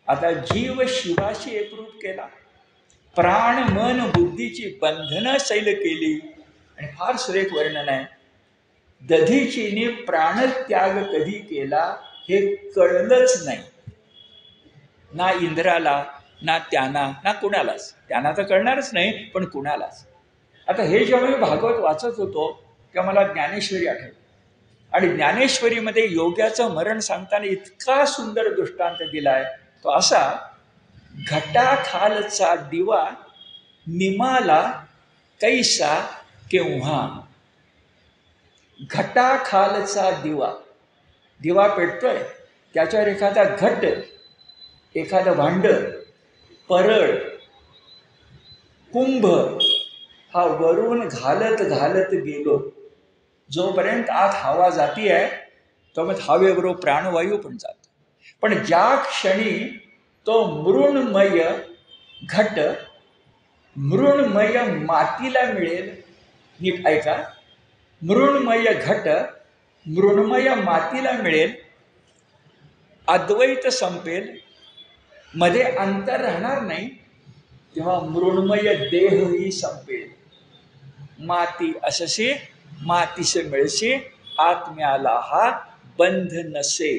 A: आता जीव शिवाशी एकरूप केला, प्राण मन बुद्धीची बंधनं सैल केली. आणि फार सुरेख वर्णन आहे. दधीचीने प्राणत्याग कधी केला हे कळलंच नाही, ना इंद्राला, ना त्यांना, ना कुणालाच. त्यांना तर कळणारच नाही, पण कुणालाच. आता हे जेव्हा मी भागवत वाचत होतो तेव्हा मला ज्ञानेश्वरी आठवली. आणि ज्ञानेश्वरीमध्ये योग्याचं मरण सांगताना इतका सुंदर दृष्टांत दिलाय तो असा, घटाखालचा दिवा निमाला कैसा केव्हा. घटाखालचा दिवा, दिवा पेटतोय, त्याच्यावर एखादा घट, एखादं भांड, परळ, कुंभ हा वरून घालत घालत गेलो. जोपर्यंत आत हवा जाती आहे तोपर्यंत हवेबरोबर प्राणवायू पण जातो. पण ज्या क्षणी तो मृण्मय घट मृण्मय मातीला मिळेल, नीट ऐका, मृण्मय घट मृण्मय मातीला मिळेल, अद्वैत संपेल, मध्ये अंतर राहणार नाही, तेव्हा मृण्मय देहही संपेल. माती अससे मातीसे मिळसे, आत्म्याला हा बंध नसे.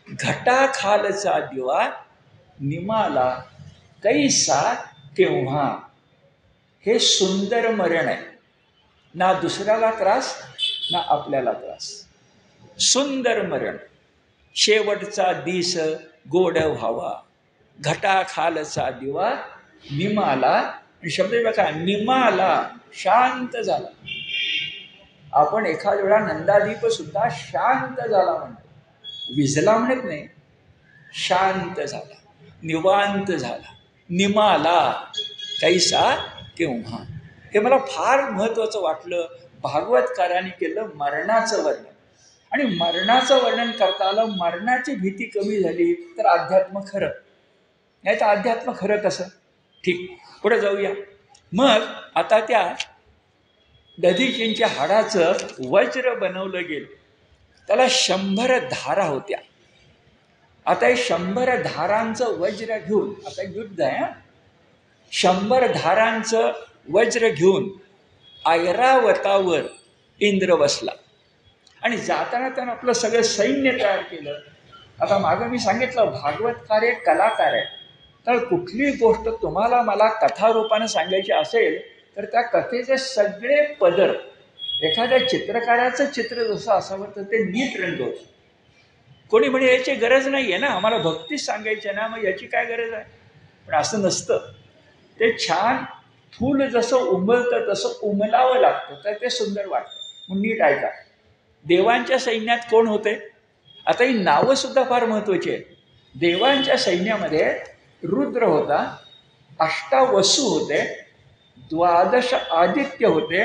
A: घटाखालचा दिवा निमाला कैसा केव्हा. हे सुंदर मरण आहे. ना दुसऱ्याला त्रास ना आपल्याला त्रास. सुंदर मरण. शेवटचा दिस गोड व्हावा. घटाखालचा दिवा निमाला. शब्द बघा, निमाला, शांत झाला. आपण एखाद वेळा नंदादीप सुद्धा शांत झाला म्हणतो. विझला म्हणत नाही, शांत झाला, निवांत झाला. निमाला कैसा केव्हा. हे मला फार महत्वाचं वाटलं. भागवतकारांनी केलं मरणाचं वर्णन. आणि मरणाचं वर्णन करता आलं. मरणाची भीती कमी झाली तर अध्यात्म खरं. नाही तर अध्यात्म खरं कसं. ठीक, पुढे जाऊया. मग आता त्या दधीचींच्या हाडाचं वज्र बनवलं गेलं. त्याला 100 धारा होत्या. आता हे 100 धारांचं वज्र घेऊन, आता युद्ध आहे, 100 धारांचं वज्र घेऊन ऐरावतावर इंद्र बसला. आणि जाताना त्यानं आपलं सगळं सैन्य तयार केलं. आता मागं मी सांगितलं भागवतकार एक कलाकार आहे. तर कुठली गोष्ट तुम्हाला मला कथारूपानं सांगायची असेल तर त्या कथेचे सगळे पदर, एखाद्या चित्रकाराचं चित्र जसं असावं तर ते नीट रंगवतं. कोणी म्हणे याची गरज नाही आहे ना, आम्हाला भक्तीच सांगायची आहे ना, मग याची काय गरज आहे. पण असं नसतं. ते छान फूल जसं उमलतं तसं उमलावं लागतं तर ते सुंदर वाटतं. मग नीट ऐका. देवांच्या सैन्यात कोण होते. आता ही नावं सुद्धा फार महत्वाची आहेत. देवांच्या सैन्यामध्ये रुद्र होता, 8 वसू होते, 12 आदित्य होते,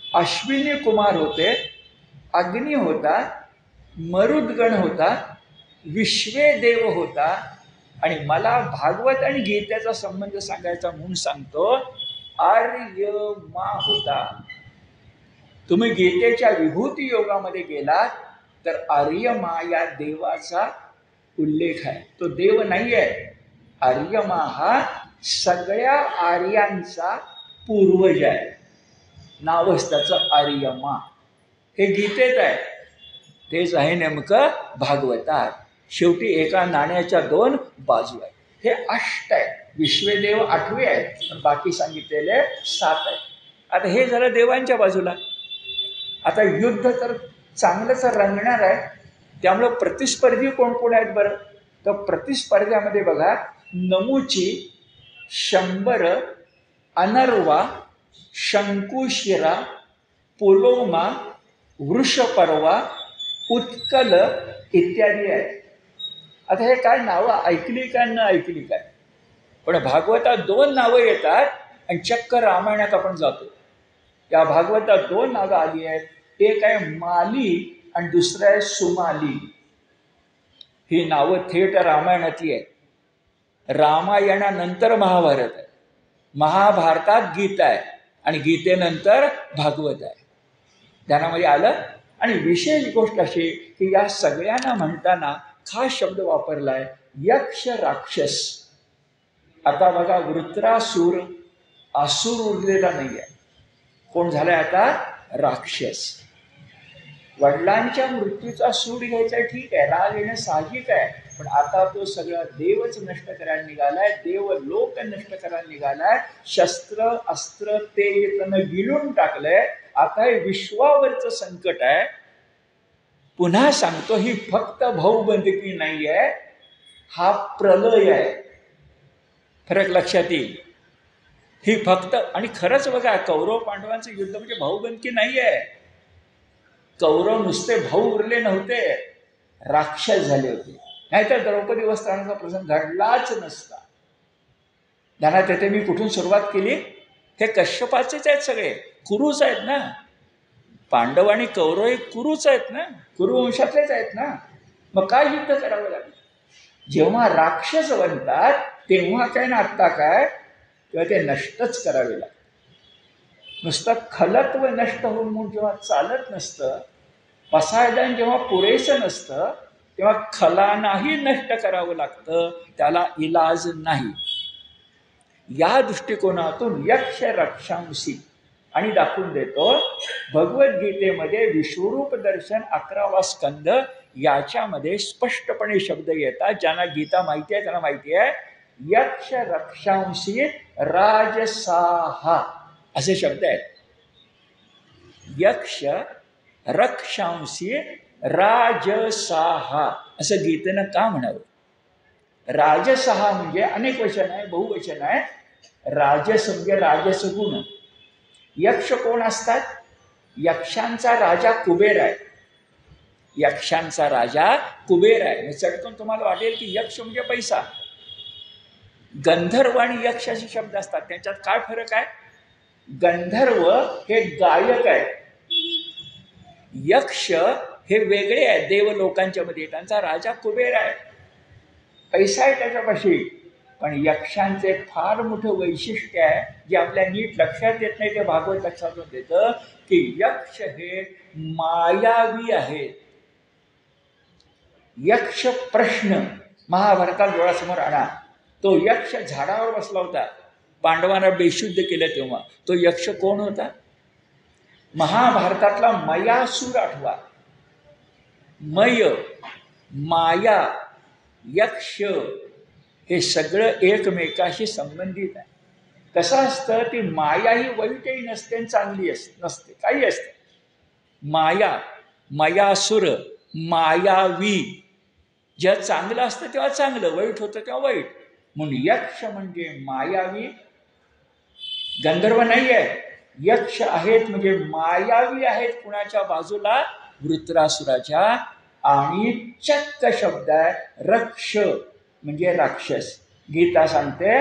A: अश्विनी कुमार होते, अग्नी होता, मरुद्गण होता, विश्वे देव होता. आणि मला भागवत आणि गीतेचा संबंध सांगायचा म्हणून सांगतो, आर्यमा होता. तुम्ही गीतेच्या विभूती योगामध्ये गेलात तर आर्यमा या देवाचा उल्लेख आहे. तो देव नाही आहे. आर्यमा हा सगळ्या आर्यांचा पूर्वज आहे. नावच त्याचं आर्यमा. हे गीतेत आहे. तेच आहे नेमकं भागवतात. शेवटी एका नाण्याच्या 2 बाजू आहेत. हे 8 आहे. विश्वदेव 8वे आहेत, बाकी सांगितलेले 7 आहेत. आता हे झालं देवांच्या बाजूला. आता युद्ध तर चांगलंच रंगणार आहे. त्यामुळं प्रतिस्पर्धी कोण कोण आहेत बरं. तर प्रतिस्पर्ध्यामध्ये बघा, नमुची, 100, अनर्वा, शंकुशिरा, पुलोमा, वृषपर्वा, उत्कल इत्यादी आहेत. आता हे काय नावं ऐकली काय न ऐकली काय. पण भागवतात 2 नावं येतात आणि चक्क रामायणात आपण जातो. या भागवतात 2 नावं आली आहेत. एक आहे माली आणि दुसरं आहे सुमाली. ही नावं थेट रामायणातली आहेत. रामायणानंतर महाभारत आहे, महाभारतात गीता आहे आणि गीतेनंतर भागवत आहे. ध्यानामध्ये आलं. आणि विशेष गोष्ट अशी की या सगळ्यांना म्हणताना खास शब्द वापरलाय, यक्ष राक्षस. आता बघा, वृत्रासूर असुर उरलेला नाही आहे. कोण झालाय आता राक्षस. वडिलांच्या मृत्यूचा सूड घ्यायचा ठीक आहे, राग येणं साहजिक आहे. पण आता तो सगळा देवच नष्ट करायला निघालाय, देव लोक नष्ट करायला निघालाय. शस्त्र अस्त्र तेज त्यानं गिळून टाकलंय. आता हे विश्वावरचं संकट आहे. पुन्हा सांगतो, ही फक्त भाऊबंदकी नाही आहे, हा प्रलय आहे. फरक लक्षात येईल. ही फक्त, आणि खरंच बघा, कौरव पांडवांचं युद्ध म्हणजे भाऊबंदकी नाही आहे. कौरव नुसते भाऊ उरले नव्हते, राक्षस झाले होते. नाहीतर द्रौपदी वस्त्रांचा प्रसंग घडलाच नसता. ध्यानात येते मी कुठून सुरुवात केली. हे कश्यपाचेच आहेत, सगळे कुरुच आहेत ना. पांडव आणि कौरव हे कुरुच आहेत ना, कुरुवंशातलेच आहेत ना. मग काय युद्ध करावं लागलं. जेव्हा राक्षस बनतात तेव्हा काय ना आत्ता काय, तेव्हा ते नष्टच करावे लागतं. नुसतं खलत्व नष्ट होऊन म्हणून जेव्हा चालत नसतं, पसायदान जेव्हा पुरेसं नसतं तेव्हा खलानाही नष्ट करावं लागतं. त्याला इलाज नाही. या दृष्टिकोनातून यक्ष रक्षांशी आणि दाखवून देतो. भगवद्गीतेमध्ये विश्वरूप दर्शन 11वा स्कंद याच्यामध्ये स्पष्टपणे शब्द येतात. ज्यांना गीता माहिती आहे त्यांना माहिती आहे. यक्ष रक्षांशी राजसाहा असे शब्द आहेत. यक्ष रक्षांशी राजसाहा असं गीतेनं का म्हणावं? राजसहा म्हणजे अनेक वचन आहे, बहुवचन आहे. राजस म्हणजे राजसगुण. यक्ष कोण असतात? यक्षांचा राजा कुबेर आहे. यक्षांचा राजा कुबेर आहे. चटकन तुम्हाला वाटेल की यक्ष म्हणजे पैसा. गंधर्व आणि यक्ष असे शब्द असतात, त्यांच्यात काय फरक आहे? गंधर्व हे गायक आहे, यक्ष हे वेगळे आहे, देव लोकांच्या मध्ये. त्यांचा राजा कुबेर आहे, पैसा आहे त्याच्यापाशी. पण यक्षांचे एक फार मोठं वैशिष्ट्य आहे जे आपल्या नीट लक्षात येत नाही, ते भागवत लक्षात देतं की यक्ष हे मायावी आहेत. यक्ष प्रश्न महाभारतात डोळ्यासमोर आणा. तो यक्ष झाडावर बसला होता, पांडवांना बेशुद्ध केलं तेव्हा. तो यक्ष कोण होता? महाभारतातला मयासूर आठवा. मय, माया, यक्ष हे सगळं एकमेकाशी संबंधित आहे. कसं असतं, ती माया ही वाईटही नसते चांगली नसते, काही असते. माया, मयासूर, मायावी. जेव्हा चांगलं असतं तेव्हा चांगलं, वाईट होतं तेव्हा वाईट. म्हणून यक्ष म्हणजे मायावी. गंधर्व नाही आहे, यक्ष आहेत म्हणजे मायावी आहेत. कुणाच्या बाजूला? वृत्रासुराच्या. आणि चक्क शब्द आहे रक्ष म्हणजे राक्षस. गीता सांगते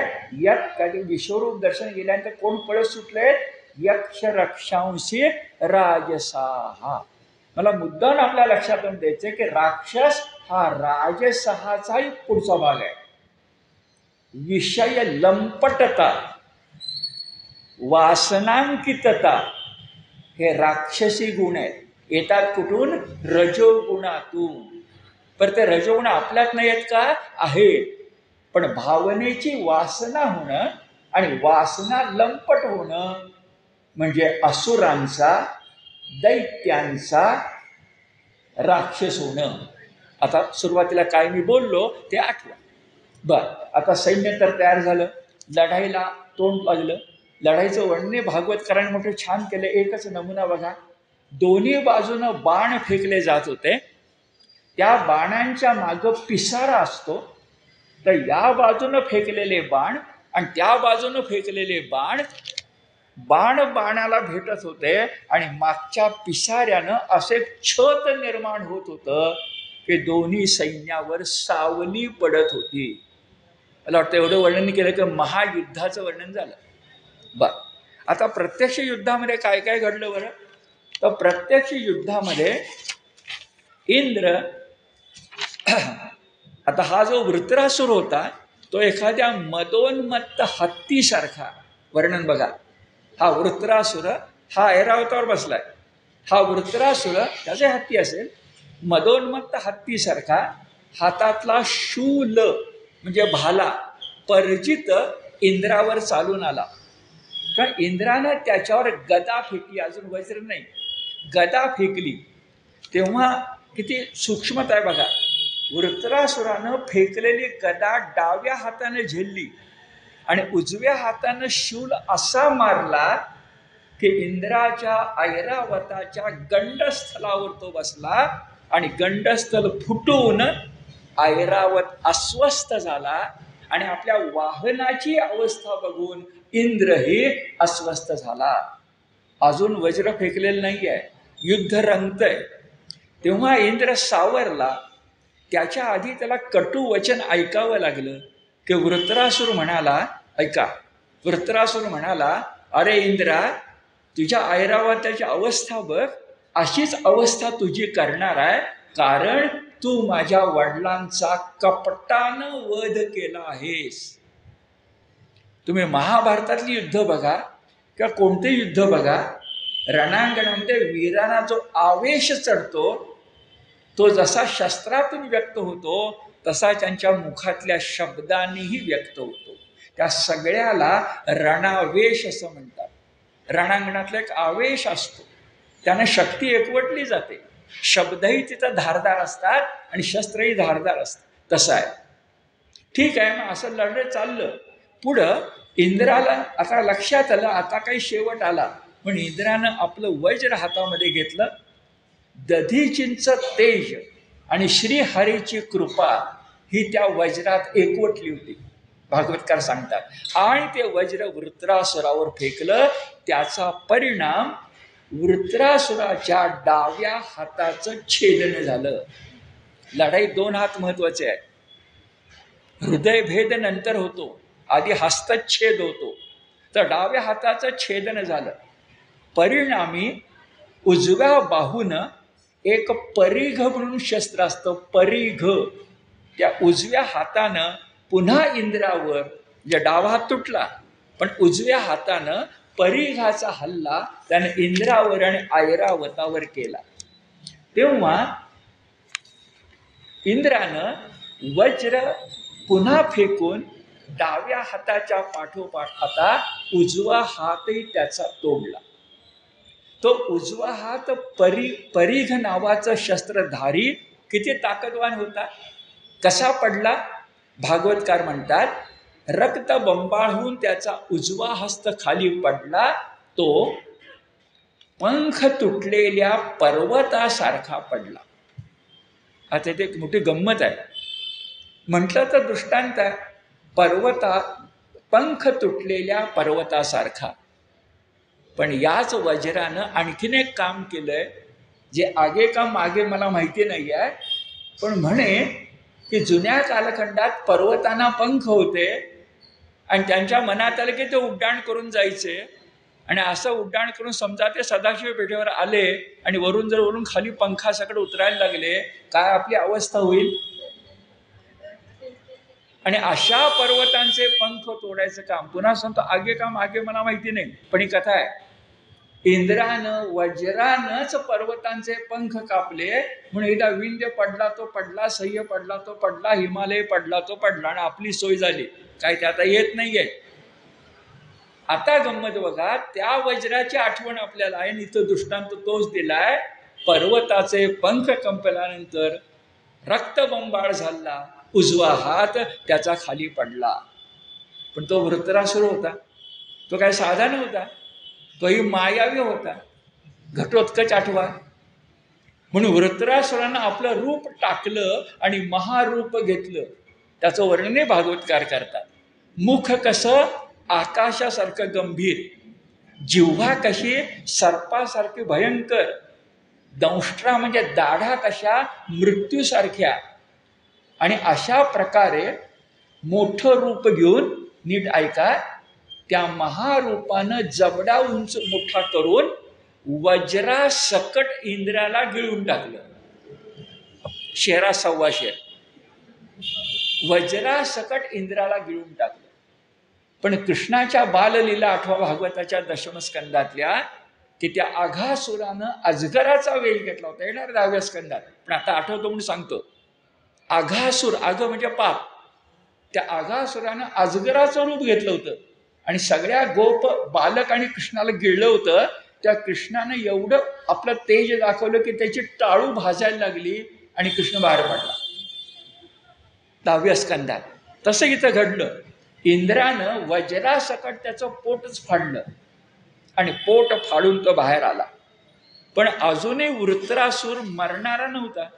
A: कधी विश्वरूप दर्शन गेल्यानंतर कोण पळत सुटले? यक्ष रक्षांशी राजसाहा. मला मुद्दाम आपल्या लक्षात द्यायचे की राक्षस हा राजसहाचाही पुढचा भाग आहे. विषय लंपटता, वासनांकितता हे राक्षसी गुण आहेत. येतात कुठून? रजोगुणातून. पण ते रजोगुण आपल्यात नाही आहेत का? आहेत. पण भावनेची वासना होणं आणि वासना लंपट होणं म्हणजे असुरांचा, दैत्यांचा राक्षस होणं. आता सुरुवातीला काय मी बोललो ते आठवा. आता सैन्य तर तयार झालं, लढाईला तोंड लागलं. लढाईचं वर्णन भागवतकारांनी मोठं छान केलं. एकच नमुना बघा. दोन्ही बाजूनं बाण फेकले जात होते. त्या बाणांच्या मागं पिसारा असतो. तर या बाजूनं फेकलेले बाण आणि त्या बाजूनं फेकलेले बाण, बाणाला भेटत होते आणि मागच्या पिसाऱ्यानं असे छत निर्माण होत होतं की दोन्ही सैन्यावर सावली पडत होती. मला वाटतं एवढं वर्णन केलं की महायुद्धाचं वर्णन झालं. आता प्रत्यक्ष युद्धामध्ये काय काय घडलं बरं? तर प्रत्यक्ष युद्धामध्ये इंद्र, आता हा जो वृत्रासुर होता तो एखाद्या मदोन्मत्त हत्तीसारखा. वर्णन बघा. हा वृत्रासुर हा ऐरावतावर बसलाय. हा वृत्रासुर, त्याचे हत्ती असेल, मदोन्मत्त हत्तीसारखा, हातातला शूल म्हणजे भाला पर्जित इंद्रावर चालून आला. कारण इंद्रानं त्याच्यावर गदा फेकली, अजून वज्र नाही, गदा फेकली. तेव्हा किती सूक्ष्मता आहे बघा. वृत्रासुरानं फेकलेली गदा डाव्या हाताने झेलली आणि उजव्या हातानं शूल असा मारला की इंद्राच्या ऐरावताच्या गंडस्थलावर तो बसला आणि गंडस्थल फुटून ऐरावत अस्वस्थ झाला. आणि आपल्या वाहनाची अवस्था बघून इंद्रही अस्वस्थ झाला. अजून वज्र फेकलेलं नाही आहे, युद्ध रंगतंय. तेव्हा इंद्र सावरला. त्याच्या आधी त्याला कटू वचन ऐकावं लागलं की वृत्रासुर म्हणाला, ऐका, वृत्रासुर म्हणाला, अरे इंद्रा, तुझ्या ऐरावताची अवस्था बघ, अशीच अवस्था तुझी करणार आहे, कारण तू माझ्या वडिलांचा कपटानं वध केला आहेस. तुम्ही महाभारतातली युद्ध बघा किंवा कोणते युद्ध बघा, रणांगणामध्ये वीरांना जो आवेश चढतो तो जसा शस्त्रातून व्यक्त होतो तसा त्यांच्या मुखातल्या शब्दांनीही व्यक्त होतो. त्या सगळ्याला रणावेश असं म्हणतात. रणांगणातला एक आवेश असतो, त्याने शक्ती एकवटली जाते. शब्दही तिथं धारदार असतात आणि शस्त्रही धारदार असतात. तसं आहे. ठीक आहे, मग असं लढलं चाललं. पुढं इंद्राला आता लक्षात आलं, आता काही शेवट आला. पण इंद्रानं आपलं वज्र हातामध्ये घेतलं. दधीचींच तेज आणि श्रीहरीची कृपा ही त्या वज्रात एकवटली होती, भागवतकार सांगतात. आणि ते वज्र वृत्रासुरावर फेकलं. त्याचा परिणाम वृत्रासुराच्या डाव्या हाताचं छेदन झालं. लढाई 2 हात महत्वाचे आहे. हृदयभेद नंतर होतो, आधी हस्तच्छेद होतो. तर डाव्या हाताचं छेदन झालं. परिणामी उजव्या बाहून एक परिघ म्हणून शस्त्र असतं, परिघ. त्या उजव्या हातानं पुन्हा इंद्रावर, म्हणजे डावा हात तुटला पण उजव्या हातानं परिघाचा हल्ला त्यानं इंद्रावर आणि ऐरावतावर केला. तेव्हा इंद्रानं वज्र पुन्हा फेकून डाव्या हाताच्या पाठोपाठ आता उजवा हातही त्याचा तोडला. तो उजवा हात परिघ नावाचं शस्त्रधारी किती ताकदवान होता. कसा पडला? भागवतकार म्हणतात, रक्त बंबाळून त्याचा उजवा हस्त खाली पडला. तो पंख तुटलेल्या पर्वतासारखा पडला. आता इथे एक मोठी गंमत आहे. म्हटलं तर दृष्टांत आहे, पंख तुटलेल्या पर्वतासारखा. पण याच वज्रानं आणखीन एक काम केलंय, जे आगे का मागे मला माहिती नाही आहे. पण म्हणे की जुन्या कालखंडात पर्वतांना पंख होते आणि त्यांच्या मनात आलं की ते उड्डाण करून जायचे. आणि असं उड्डाण करून समजा ते सदाशिव पेठेवर आले आणि वरून खाली पंखासकट उतरायला लागले, काय आपली अवस्था होईल. आणि अशा पर्वतांचे पंख तोडायचं काम, पुन्हा सांगतो आगे का मागे मला माहिती नाही, पण ही कथा आहे. इंद्रानं वज्रानंच पर्वतांचे पंख कापले. म्हणून एकदा विंध्य पडला तो पडला, सह्य पडला तो पडला, हिमालय पडला तो पडला आणि आपली सोय झाली. काय ते आता येत नाहीये. आता गंमत बघा, त्या वज्राची आठवण आपल्याला आहे. इथं दृष्टांत तोच दिलाय. पर्वताचे पंख कंपल्यानंतर रक्तबंबाळ झाला, उजवा हात त्याचा खाली पडला. पण तो वृत्रासुर होता, तो काय साधा नव्हता, तोही मायावी होता. घटोत्कच आठवा. म्हणून वृत्रासुरानं आपलं रूप टाकलं आणि महारूप घेतलं. त्याचं वर्णनही भागवतकार करतात. मुख कसं आकाशासारखं गंभीर, जिव्हा कशी सर्पासारखी भयंकर, दंष्ट्रा म्हणजे दाढा कशा मृत्यूसारख्या. आणि अशा प्रकारे मोठं रूप घेऊन, नीट ऐका, त्या महारूपानं जबडा उंच मोठा करून वज्रा सकट इंद्राला गिळून टाकलं. 1.25 शेर वज्रा सकट इंद्राला गिळून टाकलं. पण कृष्णाच्या बाललीला आठवा भागवताच्या दशम स्कंदातल्या, की त्या आघासुरानं अजगराचा वेश घेतला होता. येणार 10व्या स्कंदात, पण आता आठवतो म्हणून सांगतो. आघासुर, आघ म्हणजे पाप, त्या आघासुरानं अजगराचं रूप घेतलं होतं आणि सगळ्या गोप बालक आणि कृष्णाला गिळलं होतं. त्या कृष्णानं एवढं आपलं तेज दाखवलं की त्याची टाळू भाजायला लागली आणि कृष्ण बाहेर पडला 10व्या स्कंदात. तसं इथं घडलं. इंद्रानं वज्रासकट त्याचं पोटच फाडलं आणि पोट फाडून तो बाहेर आला. पण अजूनही वृत्रासूर मरणारा नव्हता.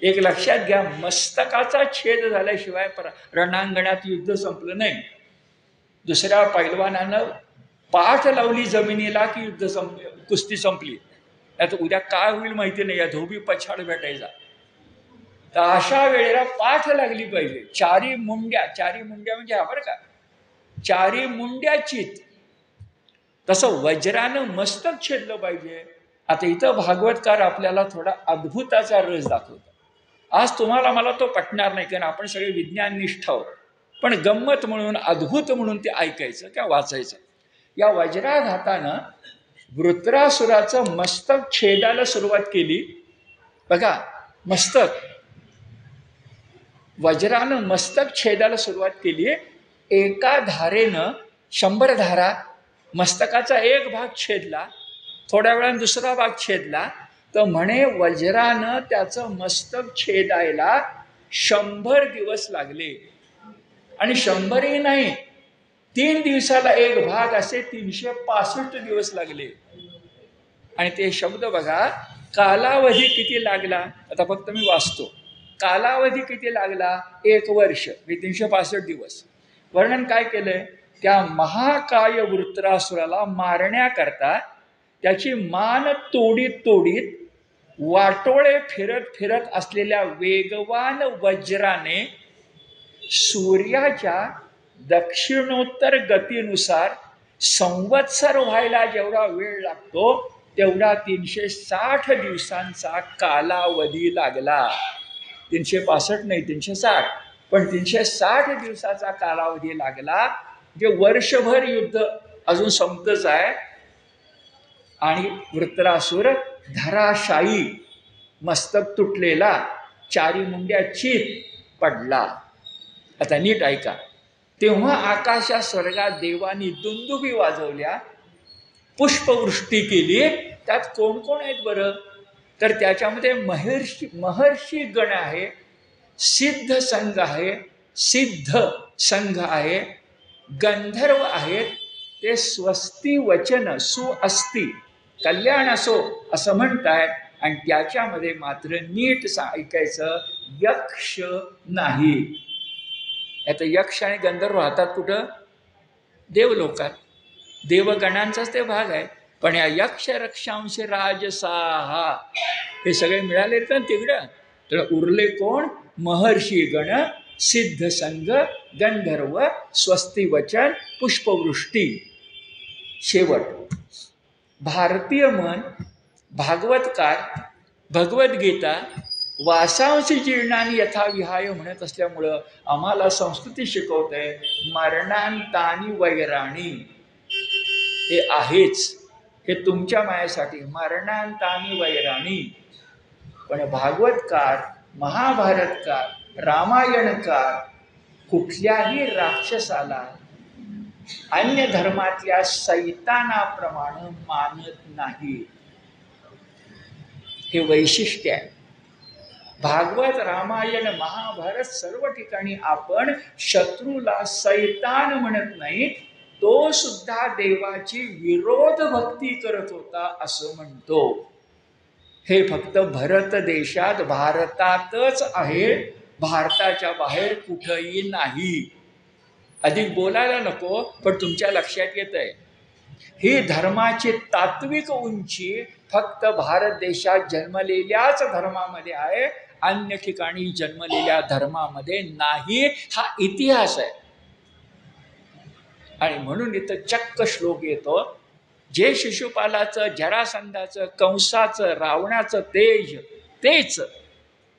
A: एक लक्षात घ्या, मस्तकाचा छेद झाल्याशिवाय रणांगणात युद्ध संपलं नाही. दुसऱ्या पैलवानानं पाठ लावली जमिनीला की युद्ध कुस्ती संपली. आता उद्या काय होईल माहिती नाही, या धोबी पछाड भेटायचा. तर अशा वेळेला पाठ लागली पाहिजे. चारी मुंड्या म्हणजे हा बरं का, चारी मुंड्या चित. तसं वज्रानं मस्तक छेदलं पाहिजे. आता इथं भागवतकार आपल्याला थोडा अद्भुताचा रस दाखवतो. आज तुम्हाला मला तो पटणार नाही, कारण आपण सगळे विज्ञाननिष्ठ आहोत. पण गंमत म्हणून, अद्भुत म्हणून ते ऐकायचं किंवा वाचायचं. या वज्राघातानं वृत्रासुराचं मस्तक छेदायला सुरुवात केली. बघा, वज्रानं मस्तक छेदायला सुरुवात केली. एका धारेनं 100 धारा, मस्तकाचा एक भाग छेदला, थोड्या वेळाने दुसरा भाग छेदला, तर म्हणे वज्रानं त्याचं मस्तक छेदायला 100 दिवस लागले. आणि 100ही नाही, 3 दिवसाला एक भाग, असे 365 दिवस लागले. आणि ते शब्द बघा, कालावधी किती लागला, आता फक्त मी वाचतो. कालावधी किती लागला? 1 वर्ष, 365 दिवस. वर्णन काय केलंय? त्या महाकाय वृत्रासुराला मारण्याकरता त्याची मान तोडीत तोडीत वाटोळे फिरत फिरत असलेल्या वेगवान वज्राने सूर्याच्या दक्षिणोत्तर गतीनुसार संवत्सर व्हायला जेवढा वेळ लागतो तेवढा 360 दिवसांचा कालावधी लागला. 365 नाही, 360, पण 360 दिवसाचा कालावधी लागला. जे वर्षभर युद्ध अजून संपतच आहे. आणि वृत्रासुर धराशायी, मस्तक तुटलेला, चारी मुंड्या चित पडला. आता नीट ऐका. तेव्हा आकाशा स्वर्गात देवानी दुंदुभी वाजवल्या, पुष्पवृष्टी केली. त्यात कोण कोण आहेत बरं? तर त्याच्यामध्ये महर्षी गण आहे, सिद्ध संघ आहे, सिद्ध संघ आहे, गंधर्व आहेत. ते स्वस्ती वचन सुअस्ती, कल्याण असो असं म्हणतायत. आणि त्याच्यामध्ये मात्र नीट ऐकायचं, यक्ष नाही. आता यक्ष आणि गंधर्व राहतात कुठं? देवलोकात. देवगणांचाच ते भाग आहे. पण या यक्ष रक्षांश राजसाहा हे सगळे मिळाले तर तिकडं. तर उरले कोण? महर्षी गण, सिद्ध संघ, गंधर्व, स्वस्ती वचन, पुष्पवृष्टी. शेवट भारतीय मन, भागवतकार, भगवद्गीता वासांशी जीर्णानी यथाविहाय म्हणत असल्यामुळं आम्हाला संस्कृती शिकवते मरणांतानी वैराणी. हे आहेच, हे तुमच्या मायासाठी, मरणांतानी वैराणी. पण भागवतकार, महाभारतकार, रामायणकार कुठल्याही राक्षसाला अन्य धर्मातल्या सैतानाप्रमाणे मानत नाही. हे वैशिष्ट्य आहे. भागवत, रामायण, महाभारत सर्व ठिकाणी आपण शत्रूला सैतान म्हणत नाही, तो सुद्धा देवाची विरोध भक्ती करत होता असं म्हणतो. हे फक्त भरत देशात, भारतातच आहे, भारताच्या बाहेर कुठंही नाही. अधिक बोलायला नको, पण तुमच्या लक्षात येत आहे ही धर्माची तात्विक उंची फक्त भारत देशात जन्मलेल्याच धर्मामध्ये आहे, अन्य ठिकाणी जन्मलेल्या धर्मामध्ये नाही. हा इतिहास आहे. आणि म्हणून इथं चक्क श्लोक येतो, जे शिशुपालाचं, जरासंधाचं, कंसाचं, रावणाचं तेज तेच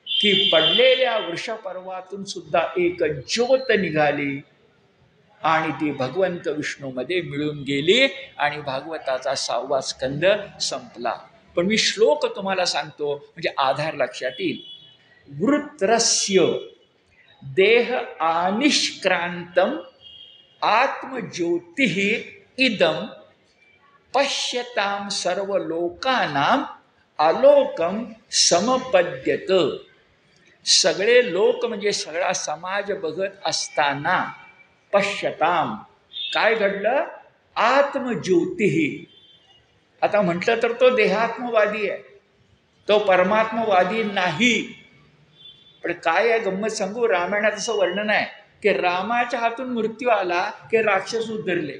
A: की पडलेल्या वृषपर्वातून सुद्धा एक ज्योत निघाली आणि ती भगवंत विष्णूमध्ये मिळून गेली आणि भागवताचा 6वा स्कंद संपला. पण मी श्लोक तुम्हाला सांगतो म्हणजे आधार लक्षात येईल. वृत्रस्य देह आनिष्क्रांतम आत्मज्योतिः इदम पश्यताम सर्व लोकानाम आलोकम समपद्यत. सगळे लोक म्हणजे सगळा समाज बघत असताना पश्यताम काय घडलं? आत्मज्योतिः. आता म्हटलं तर तो देहात्मवादी आहे, तो परमात्मवादी नाही. पण काय आहे गंमत सांगू, रामायणात असं वर्णन आहे की रामाच्या हातून मृत्यू आला की राक्षस उद्धरले.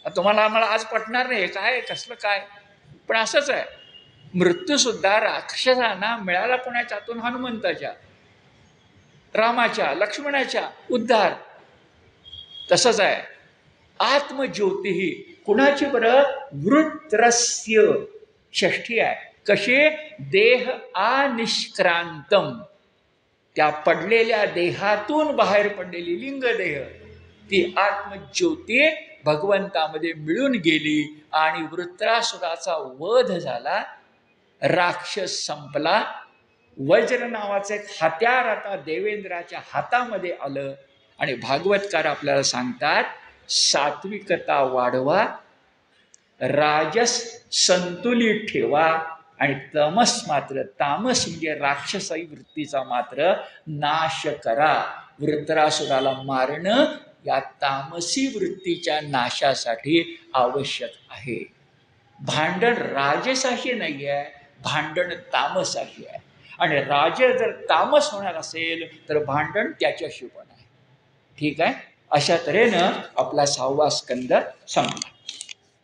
A: तुम्हाला आम्हाला आज पटणार नाही काय कसलं काय, पण असंच आहे. मृत्यू सुद्धा राक्षसांना मिळाला कोणाच्या हातून? हनुमंताच्या, रामाच्या, लक्ष्मणाच्या. उद्धार तसंच आहे. आत्मज्योतिः कुणाची बरं? वृत्रस्य, षष्ठी आहे. कशी? देह आनिष्क्रांतम, त्या पडलेल्या देहातून बाहेर पडलेली लिंगदेह ती आत्मज्योती भगवंतामध्ये मिळून गेली आणि वृत्रासुराचा वध झाला, राक्षस संपला. वज्र नावाचं एक हत्यार आता देवेंद्राच्या हातामध्ये आलं. आणि भागवतकार आपल्याला सांगतात सात्विकता वाढवा, राजस संतुलित ठेवा आणि तमस मात्र, तामस म्हणजे राक्षसाई वृत्तीचा मात्र नाश करा. वृत्रासुराला मारणं या तामसी वृत्तीच्या नाशासाठी आवश्यक आहे. भांडण राजसाही नाही आहे, भांडण तामसाही आहे. आणि राज जर तामस होणार असेल तर भांडण त्याच्याशी पण आहे. ठीक आहे. अशा तऱ्हेनं आपला 6वा स्कंद संपला.